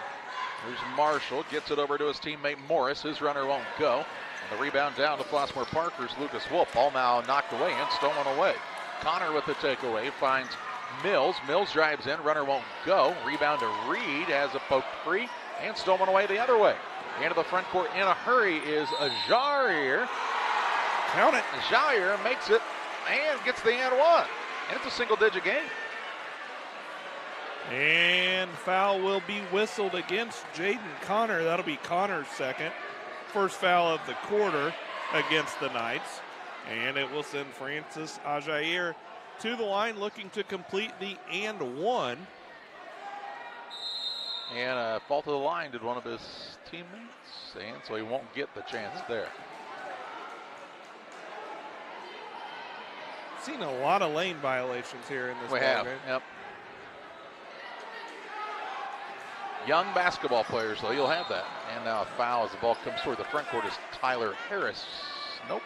Here's Marshall, gets it over to his teammate Morris. His runner won't go. And the rebound down to Flossmoor Parker's Lucas Wolf. Ball now knocked away and stolen away. Connor with the takeaway finds Mills. Mills drives in, runner won't go. Rebound to Reed, has a poke free and stolen away the other way. Into the front court in a hurry is Ajair. Count it. Ajair makes it and gets the and one. And it's a single-digit game. And foul will be whistled against Jaden Connor. That'll be Connor's second. First foul of the quarter against the Knights. And it will send Francis Ajair to the line looking to complete the and one. And a fault of the line did one of his teammates, and so he won't get the chance there. Seen a lot of lane violations here in this We have, yep. Young basketball players, though, you'll have that. And now a foul as the ball comes toward the front court is Tyler Harris. Nope,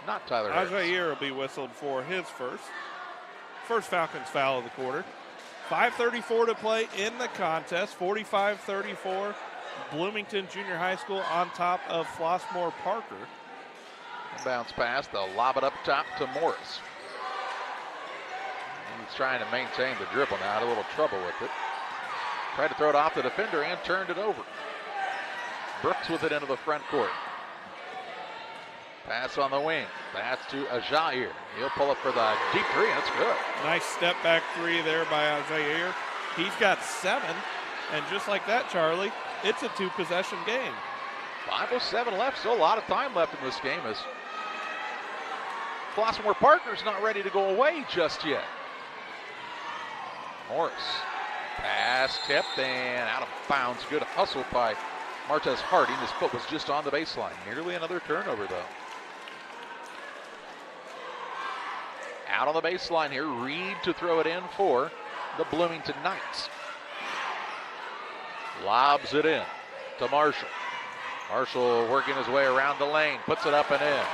not Tyler Harris. Ajair will be whistled for his first Falcons foul of the quarter. 5:34 to play in the contest, 45-34. Bloomington Junior High School on top of Flossmoor Parker. Bounce pass, they'll lob it up top to Morris. He's trying to maintain the dribble now, had a little trouble with it. Tried to throw it off the defender and turned it over. Brooks with it into the front court. Pass on the wing. Pass to Ajair. He'll pull up for the deep three, and it's good. Nice step back three there by Ajair. He's got 7, and just like that, Charlie, it's a 2-possession game. 5:07 left, still a lot of time left in this game as Flossmoor Parker's not ready to go away just yet. Morris. Pass tipped and out of bounds. Good hustle by Martez Harding. His foot was just on the baseline. Nearly another turnover, though. Out on the baseline here, Reed to throw it in for the Bloomington Knights. Lobs it in to Marshall. Marshall working his way around the lane, puts it up and in.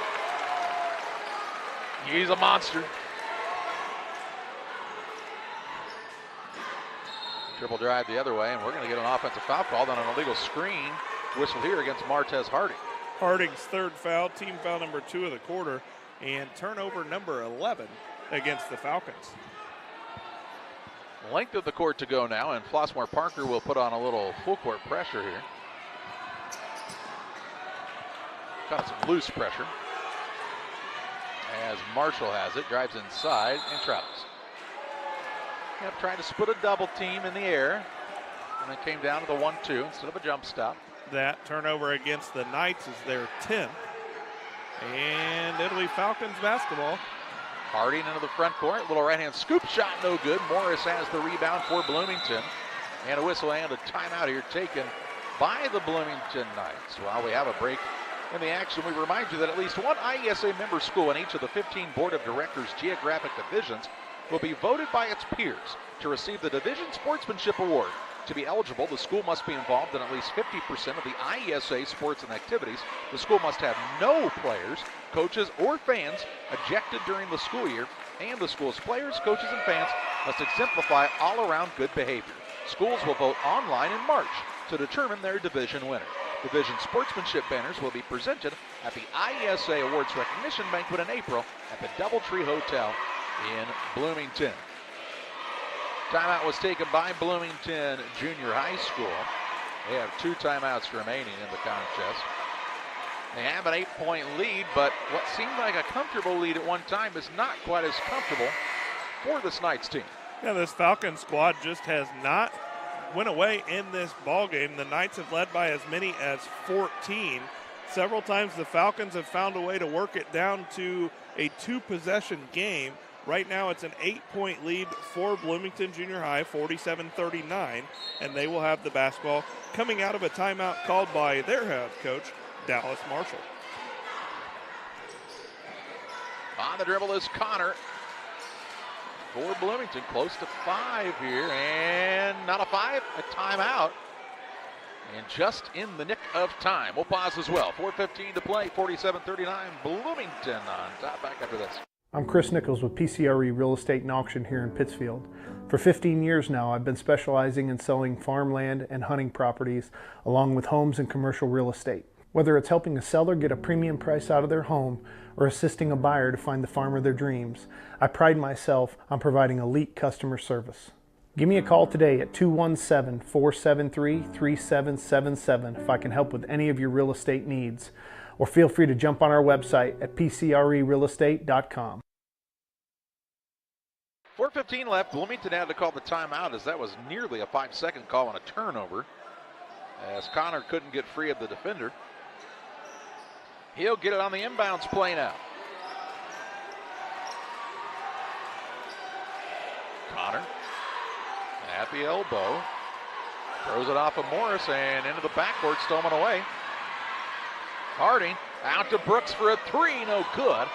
He's a monster. Triple drive the other way, and we're going to get an offensive foul called on an illegal screen whistle here against Martez Harding. Harding's third foul, team foul number 2 of the quarter, and turnover number 11 against the Falcons. Length of the court to go now, and Flossmoor Parker will put on a little full court pressure here. Got some loose pressure. As Marshall has it, drives inside and travels. Yep, trying to split a double team in the air, and it came down to the 1-2 instead of a jump stop. That turnover against the Knights is their 10th. And it'll be Falcons basketball. Harding into the front court. Little right-hand scoop shot, no good. Morris has the rebound for Bloomington. And a whistle and a timeout here taken by the Bloomington Knights. While we have a break in the action, we remind you that at least one IESA member school in each of the 15 Board of Directors geographic divisions will be voted by its peers to receive the Division Sportsmanship Award. To be eligible, the school must be involved in at least 50% of the IESA sports and activities. The school must have no players, coaches, or fans ejected during the school year, and the school's players, coaches, and fans must exemplify all-around good behavior. Schools will vote online in March to determine their division winner. Division sportsmanship banners will be presented at the IESA Awards Recognition Banquet in April at the Doubletree Hotel in Bloomington. Timeout was taken by Bloomington Junior High School. They have 2 timeouts remaining in the contest. They have an 8-point lead, but what seemed like a comfortable lead at one time is not quite as comfortable for this Knights team. Yeah, this Falcon squad just has not went away in this ball game. The Knights have led by as many as 14. Several times the Falcons have found a way to work it down to a 2-possession game. Right now it's an 8-point lead for Bloomington Junior High, 47-39, and they will have the basketball coming out of a timeout called by their head coach, Dallas Marshall. On the dribble is Connor for Bloomington, close to 5 here, and not a 5, a timeout. And just in the nick of time. We'll pause as well. 4:15 to play, 47-39, Bloomington on top. Back after this. I'm Chris Nichols with PCRE Real Estate and Auction here in Pittsfield. For 15 years now, I've been specializing in selling farmland and hunting properties, along with homes and commercial real estate. Whether it's helping a seller get a premium price out of their home or assisting a buyer to find the farm of their dreams, I pride myself on providing elite customer service. Give me a call today at 217-473-3777 if I can help with any of your real estate needs. Or feel free to jump on our website at pcrerealestate.com. 4:15 left. Bloomington had to call the timeout as that was nearly a 5-second call on a turnover, as Connor couldn't get free of the defender. He'll get it on the inbounds play now. Connor at the elbow, throws it off of Morris and into the backboard, stolen away. Harding out to Brooks for a 3, no good.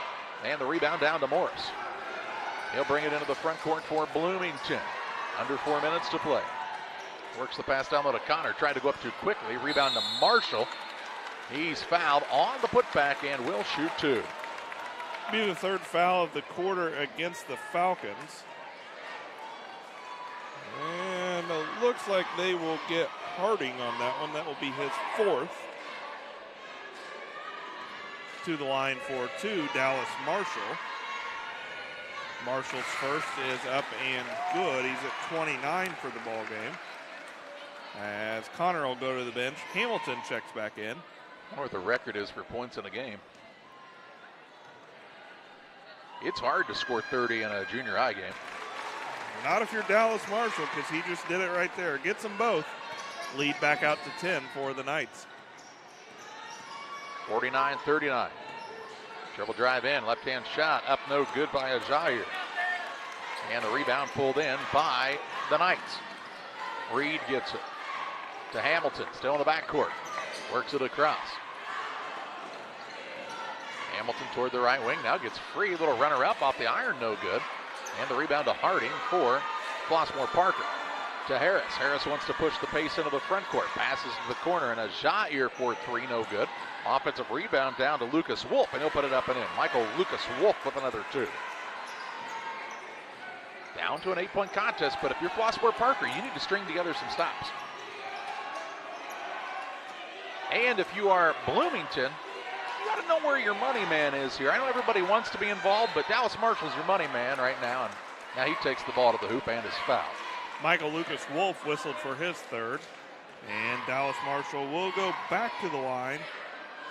And the rebound down to Morris. He'll bring it into the front court for Bloomington. Under 4 minutes to play. Works the pass down low to Connor. Tried to go up too quickly. Rebound to Marshall. He's fouled on the putback and will shoot 2. Be the 3rd foul of the quarter against the Falcons. And it looks like they will get Harding on that one. That will be his 4th. To the line for 2, Dallas Marshall. Marshall's first is up and good. He's at 29 for the ball game. As Connor will go to the bench. Hamilton checks back in. I wonder what the record is for points in a game. It's hard to score 30 in a junior high game. Not if you're Dallas Marshall, because he just did it right there. Gets them both. Lead back out to 10 for the Knights. 49-39. Dribble drive in, left-hand shot, up no good by Ajair. And the rebound pulled in by the Knights. Reed gets it to Hamilton, still in the backcourt. Works it across. Hamilton toward the right wing, now gets free. Little runner up off the iron, no good. And the rebound to Harding for Flossmoor Parker. To Harris. Harris wants to push the pace into the front court. Passes to the corner, and Ajair for 3, no good. Offensive rebound down to Lucas Wolf, and he'll put it up and in. Michael Lucas Wolf with another 2. Down to an 8-point contest, but if you're Flossmoor Parker, you need to string together some stops. And if you are Bloomington, you got to know where your money man is here. I know everybody wants to be involved, but Dallas Marshall's your money man right now, and now he takes the ball to the hoop and is fouled. Michael Lucas Wolf whistled for his 3rd, and Dallas Marshall will go back to the line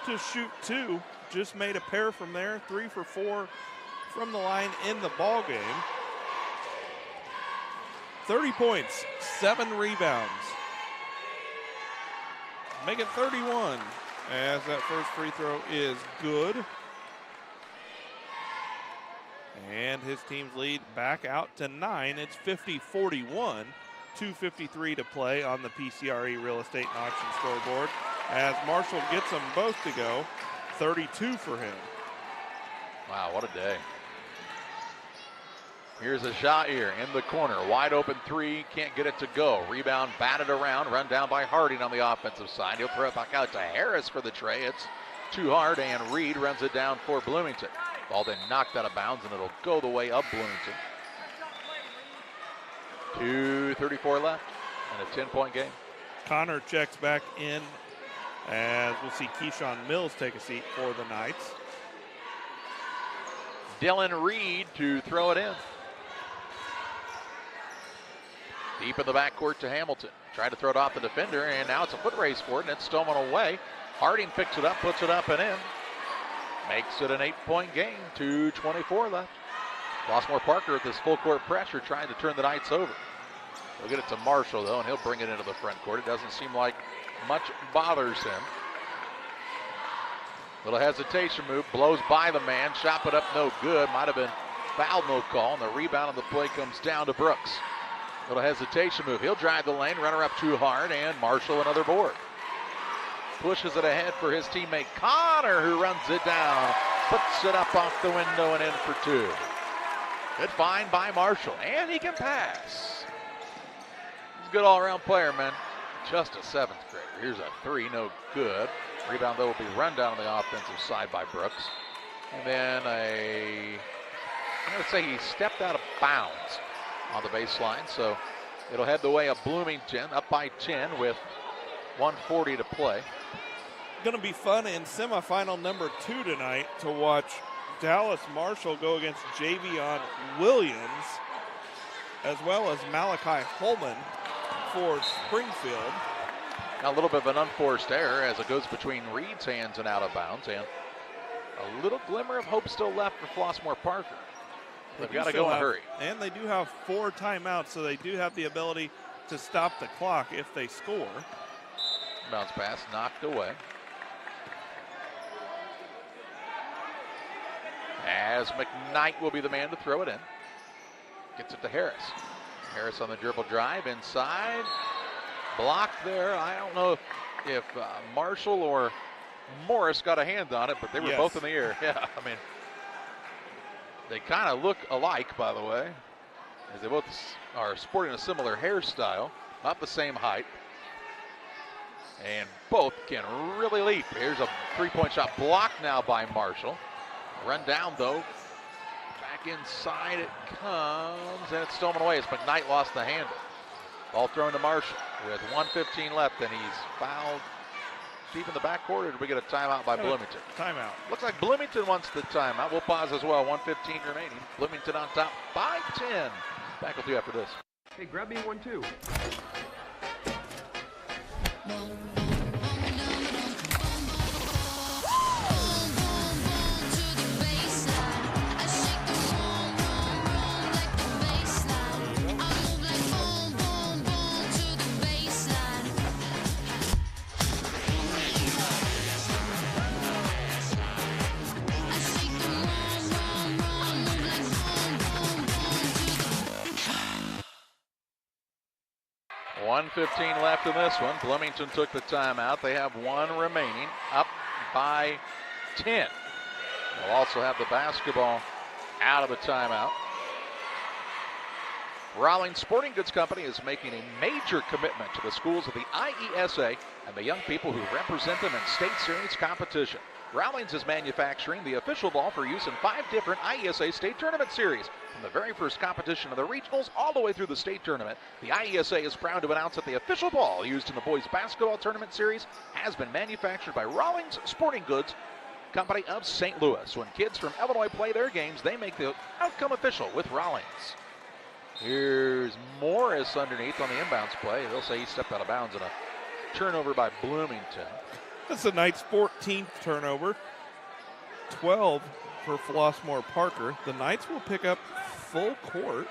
to shoot 2. Just made a pair from there, 3 for 4 from the line in the ball game. 30 points, 7 rebounds. Make it 31 as that first free throw is good. And his team's lead back out to 9. It's 50-41 2:53 to play on the PCRE Real Estate and Auction scoreboard as Marshall gets them both to go. 32 for him. Wow, what a day. Here's a shot here in the corner. Wide open three, can't get it to go. Rebound batted around, run down by Harding on the offensive side. He'll throw it back out to Harris for the tray. It's too hard, and Reed runs it down for Bloomington. Ball then knocked out of bounds, and it'll go the way of Bloomington. 2:34 left and a 10-point game. Connor checks back in as we'll see Keyshawn Mills take a seat for the Knights. Dylan Reed to throw it in. Deep in the backcourt to Hamilton. Tried to throw it off the defender, and now it's a foot race for it, and it's stolen away. Harding picks it up, puts it up and in. Makes it an 8-point game. 2:24 left. Flossmoor Parker with this full court pressure trying to turn the Knights over. We'll get it to Marshall, though, and he'll bring it into the front court. It doesn't seem like much bothers him. Little hesitation move, blows by the man, shot put up no good. Might have been foul, no call, and the rebound on the play comes down to Brooks. Little hesitation move, he'll drive the lane, runner up too hard, and Marshall another board. Pushes it ahead for his teammate Connor, who runs it down, puts it up off the window and in for two. Good find by Marshall, and he can pass. He's a good all-around player, man. Just a 7th grader. Here's a three, no good. Rebound, though, will be run down on the offensive side by Brooks. And then I'm going to say he stepped out of bounds on the baseline, so it'll head the way of Bloomington, up by 10 with 1:40 to play. Going to be fun in semifinal number 2 tonight to watch Dallas Marshall go against Javion Williams, as well as Malachi Holman for Springfield. Now a little bit of an unforced error as it goes between Reed's hands and out of bounds, and a little glimmer of hope still left for Flossmoor Parker. They've got to go in a hurry. And they do have 4 timeouts, so they do have the ability to stop the clock if they score. Bounce pass knocked away. As McKnight will be the man to throw it in. Gets it to Harris. Harris on the dribble drive inside. Blocked there. I don't know if Marshall or Morris got a hand on it, but they were both in the air. Yeah, I mean, they kind of look alike, by the way, as they both are sporting a similar hairstyle, not the same height. And both can really leap. Here's a three-point shot blocked now by Marshall. Run down, though. Back inside it comes, and it's stolen away as McKnight lost the handle. Ball thrown to Marshall with 1:15 left, and he's fouled deep in the backcourt, or did we get a timeout by Bloomington? Timeout. Looks like Bloomington wants the timeout. We'll pause as well. 1:15 remaining. Bloomington on top by 10. Back with you after this. Hey, grab me one too. $1:15 left in this one. Bloomington took the timeout. They have 1 remaining, up by 10. They'll also have the basketball out of the timeout. Rawlings Sporting Goods Company is making a major commitment to the schools of the IESA and the young people who represent them in state series competition. Rawlings is manufacturing the official ball for use in 5 different IESA state tournament series. From the very first competition of the regionals all the way through the state tournament, the IESA is proud to announce that the official ball used in the boys basketball tournament series has been manufactured by Rawlings Sporting Goods Company of St. Louis. When kids from Illinois play their games, they make the outcome official with Rawlings. Here's Morris underneath on the inbounds play. They'll say he stepped out of bounds in a turnover by Bloomington. That's the Knights' 14th turnover. 12 for Flossmoor Parker. The Knights will pick up full court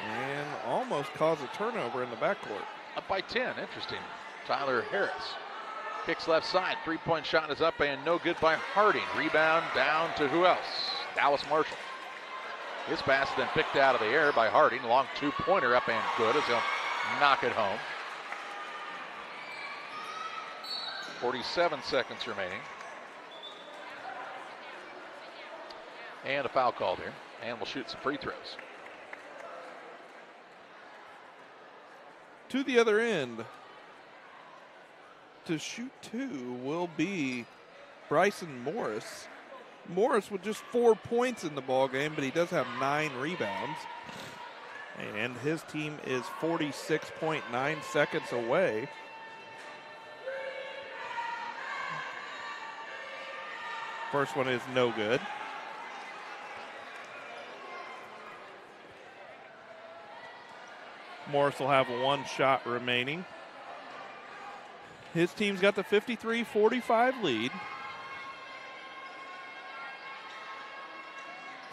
and almost cause a turnover in the backcourt. Up by 10, interesting. Tyler Harris kicks left side. Three-point shot is up and no good by Harding. Rebound down to who else? Dallas Marshall. His pass then picked out of the air by Harding. Long two-pointer up and good as he'll knock it home. 47 seconds remaining. And a foul called here. And we'll shoot some free throws. To the other end, to shoot two will be Bryson Morris. Morris with just 4 points in the ball game, but he does have 9 rebounds. And his team is 46.9 seconds away. First one is no good. Morris will have 1 shot remaining. His team's got the 53-45 lead.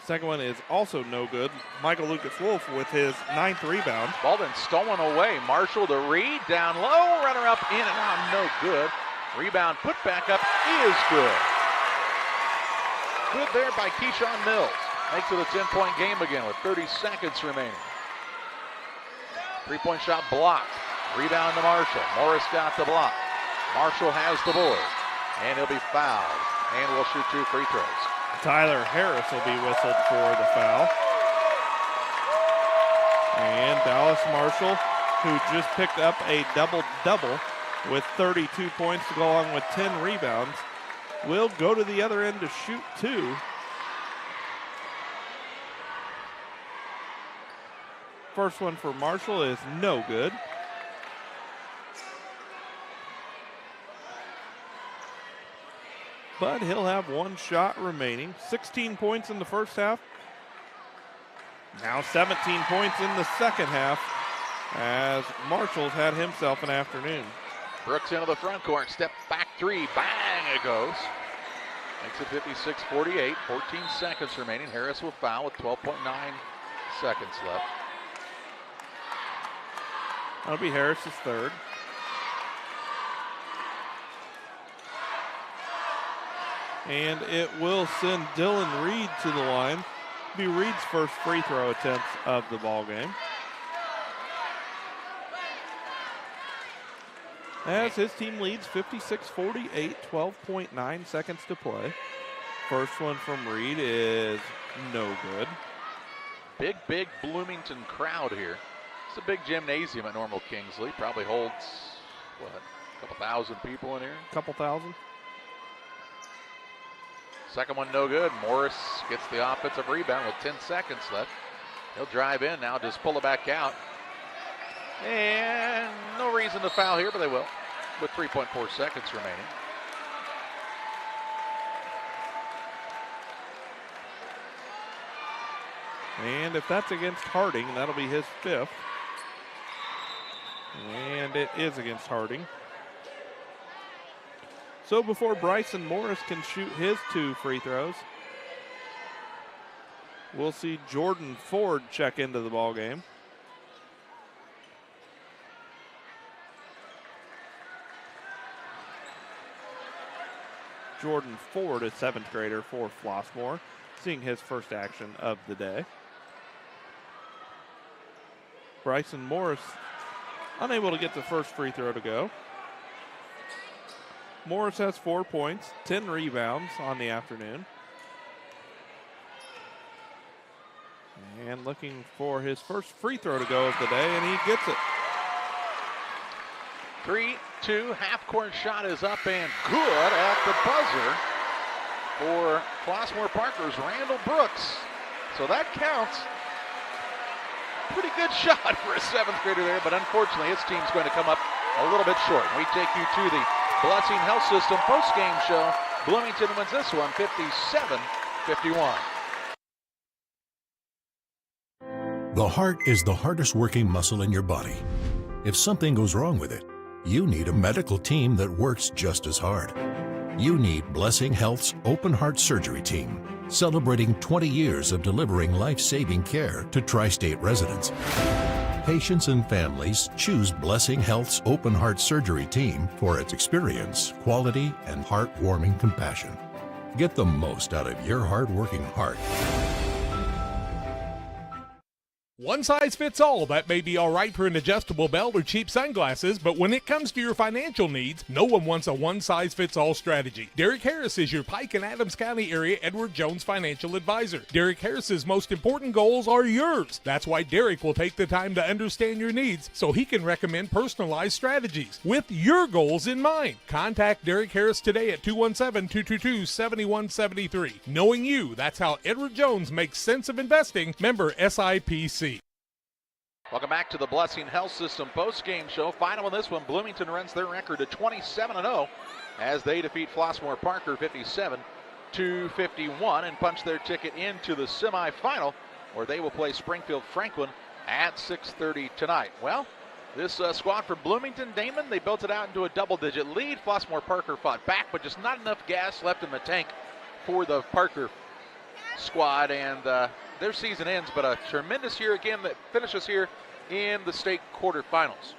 Second one is also no good. Michael Lucas Wolf with his 9th rebound. Ball then stolen away. Marshall to Reed, down low, runner up, in and out, no good. Rebound put back up is good. Good there by Keyshawn Mills. Makes it a 10-point game again with 30 seconds remaining. 3-point shot blocked. Rebound to Marshall. Morris got the block. Marshall has the board. And he'll be fouled. And we'll shoot 2 free throws. Tyler Harris will be whistled for the foul. And Dallas Marshall, who just picked up a double-double with 32 points to go along with 10 rebounds, will go to the other end to shoot 2. First one for Marshall is no good. But he'll have 1 shot remaining. 16 points in the first half. Now 17 points in the second half as Marshall's had himself an afternoon. Brooks into the front court. Step back 3. Bang, it goes. Makes it 56-48. 14 seconds remaining. Harris will foul with 12.9 seconds left. That'll be Harris's 3rd. And it will send Dylan Reed to the line. It'll be Reed's first free throw attempt of the ball game. As his team leads 56-48, 12.9 seconds to play. First one from Reed is no good. Big Bloomington crowd here. It's a big gymnasium at Normal Kingsley. Probably holds, what, a couple thousand people in here? Couple thousand. Second one no good. Morris gets the offensive rebound with 10 seconds left. He'll drive in now, just pull it back out. And no reason to foul here, but they will with 3.4 seconds remaining. And if that's against Harding, that'll be his 5th. And it is against Harding. So before Bryson Morris can shoot his 2 free throws, we'll see Jordan Ford check into the ball game. Jordan Ford, a 7th grader for Flossmoor, seeing his first action of the day. Bryson Morris unable to get the first free throw to go. Morris has 4 points, 10 rebounds on the afternoon. And looking for his first free throw to go of the day, and he gets it. 3-2, half-court shot is up and good at the buzzer for Flossmoor Parker's Randall Brooks. So that counts. Pretty good shot for a 7th grader there, but unfortunately his team's going to come up a little bit short. We take you to the Blessing Health System post-game show. Bloomington wins this one 57-51. The heart is the hardest working muscle in your body. If something goes wrong with it, you need a medical team that works just as hard. You need Blessing Health's open heart surgery team, celebrating 20 years of delivering life-saving care to tri-state residents. Patients and families choose Blessing Health's open heart surgery team for its experience, quality, and heartwarming compassion. Get the most out of your hard-working heart. One size fits all. That may be all right for an adjustable belt or cheap sunglasses, but when it comes to your financial needs, no one wants a one-size-fits-all strategy. Derek Harris is your Pike and Adams County area Edward Jones financial advisor. Derek Harris's most important goals are yours. That's why Derek will take the time to understand your needs so he can recommend personalized strategies with your goals in mind. Contact Derek Harris today at 217-222-7173. Knowing you, that's how Edward Jones makes sense of investing. Member SIPC. Welcome back to the Blessing Health System post-game show. Final in this one, Bloomington runs their record to 27-0 as they defeat Flossmoor Parker 57-51 and punch their ticket into the semifinal, where they will play Springfield Franklin at 6:30 tonight. Well, this squad for Bloomington, Damon, they built it out into a double-digit lead. Flossmoor Parker fought back, but just not enough gas left in the tank for the Parker squad, and their season ends, but a tremendous year again that finishes here in the state quarterfinals.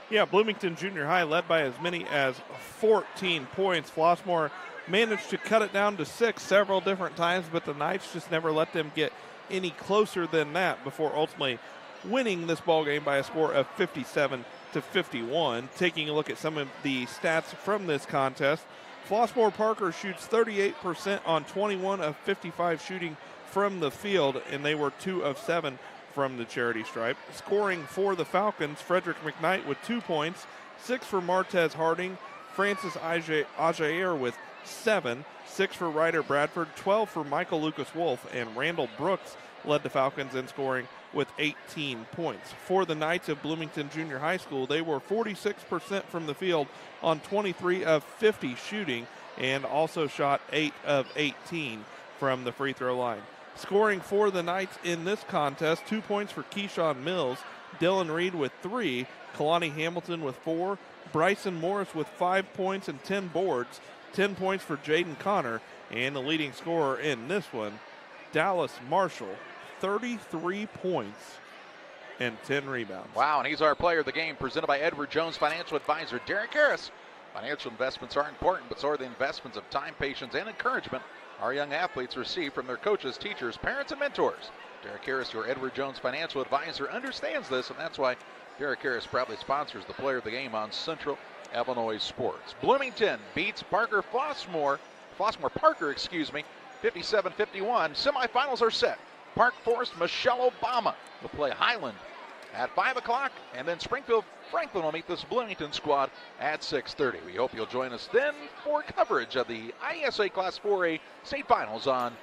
Yeah, Bloomington Junior High led by as many as 14 points. Flossmoor managed to cut it down to 6 several different times, but the Knights just never let them get any closer than that before ultimately winning this ball game by a score of 57-51. Taking a look at some of the stats from this contest, Flossmoor Parker shoots 38% on 21 of 55 shooting from the field, and they were 2 of 7 from the charity stripe. Scoring for the Falcons, Frederick McKnight with 2 points, 6 for Martez Harding, Francis Ajair with 7, 6 for Ryder Bradford, 12 for Michael Lucas Wolf, and Randall Brooks led the Falcons in scoring with 18 points. For the Knights of Bloomington Junior High School, they were 46% from the field on 23 of 50 shooting, and also shot 8 of 18 from the free throw line. Scoring for the Knights in this contest, 2 points for Keyshawn Mills, Dylan Reed with 3, Kalani Hamilton with 4, Bryson Morris with 5 points and 10 boards, 10 points for Jaden Connor, and the leading scorer in this one, Dallas Marshall, 33 points and 10 rebounds. Wow, and he's our player of the game, presented by Edward Jones financial advisor Derek Harris. Financial investments are important, but so are the investments of time, patience, and encouragement our young athletes receive from their coaches, teachers, parents, and mentors. Derek Harris, your Edward Jones financial advisor, understands this, and that's why Derek Harris proudly sponsors the player of the game on Central Illinois Sports. Bloomington beats Flossmoor Parker, 57-51. Semifinals are set. Park Forest, Michelle Obama will play Highland at 5 o'clock, and then Springfield Franklin will meet this Bloomington squad at 6:30. We hope you'll join us then for coverage of the IESA Class 4A state finals on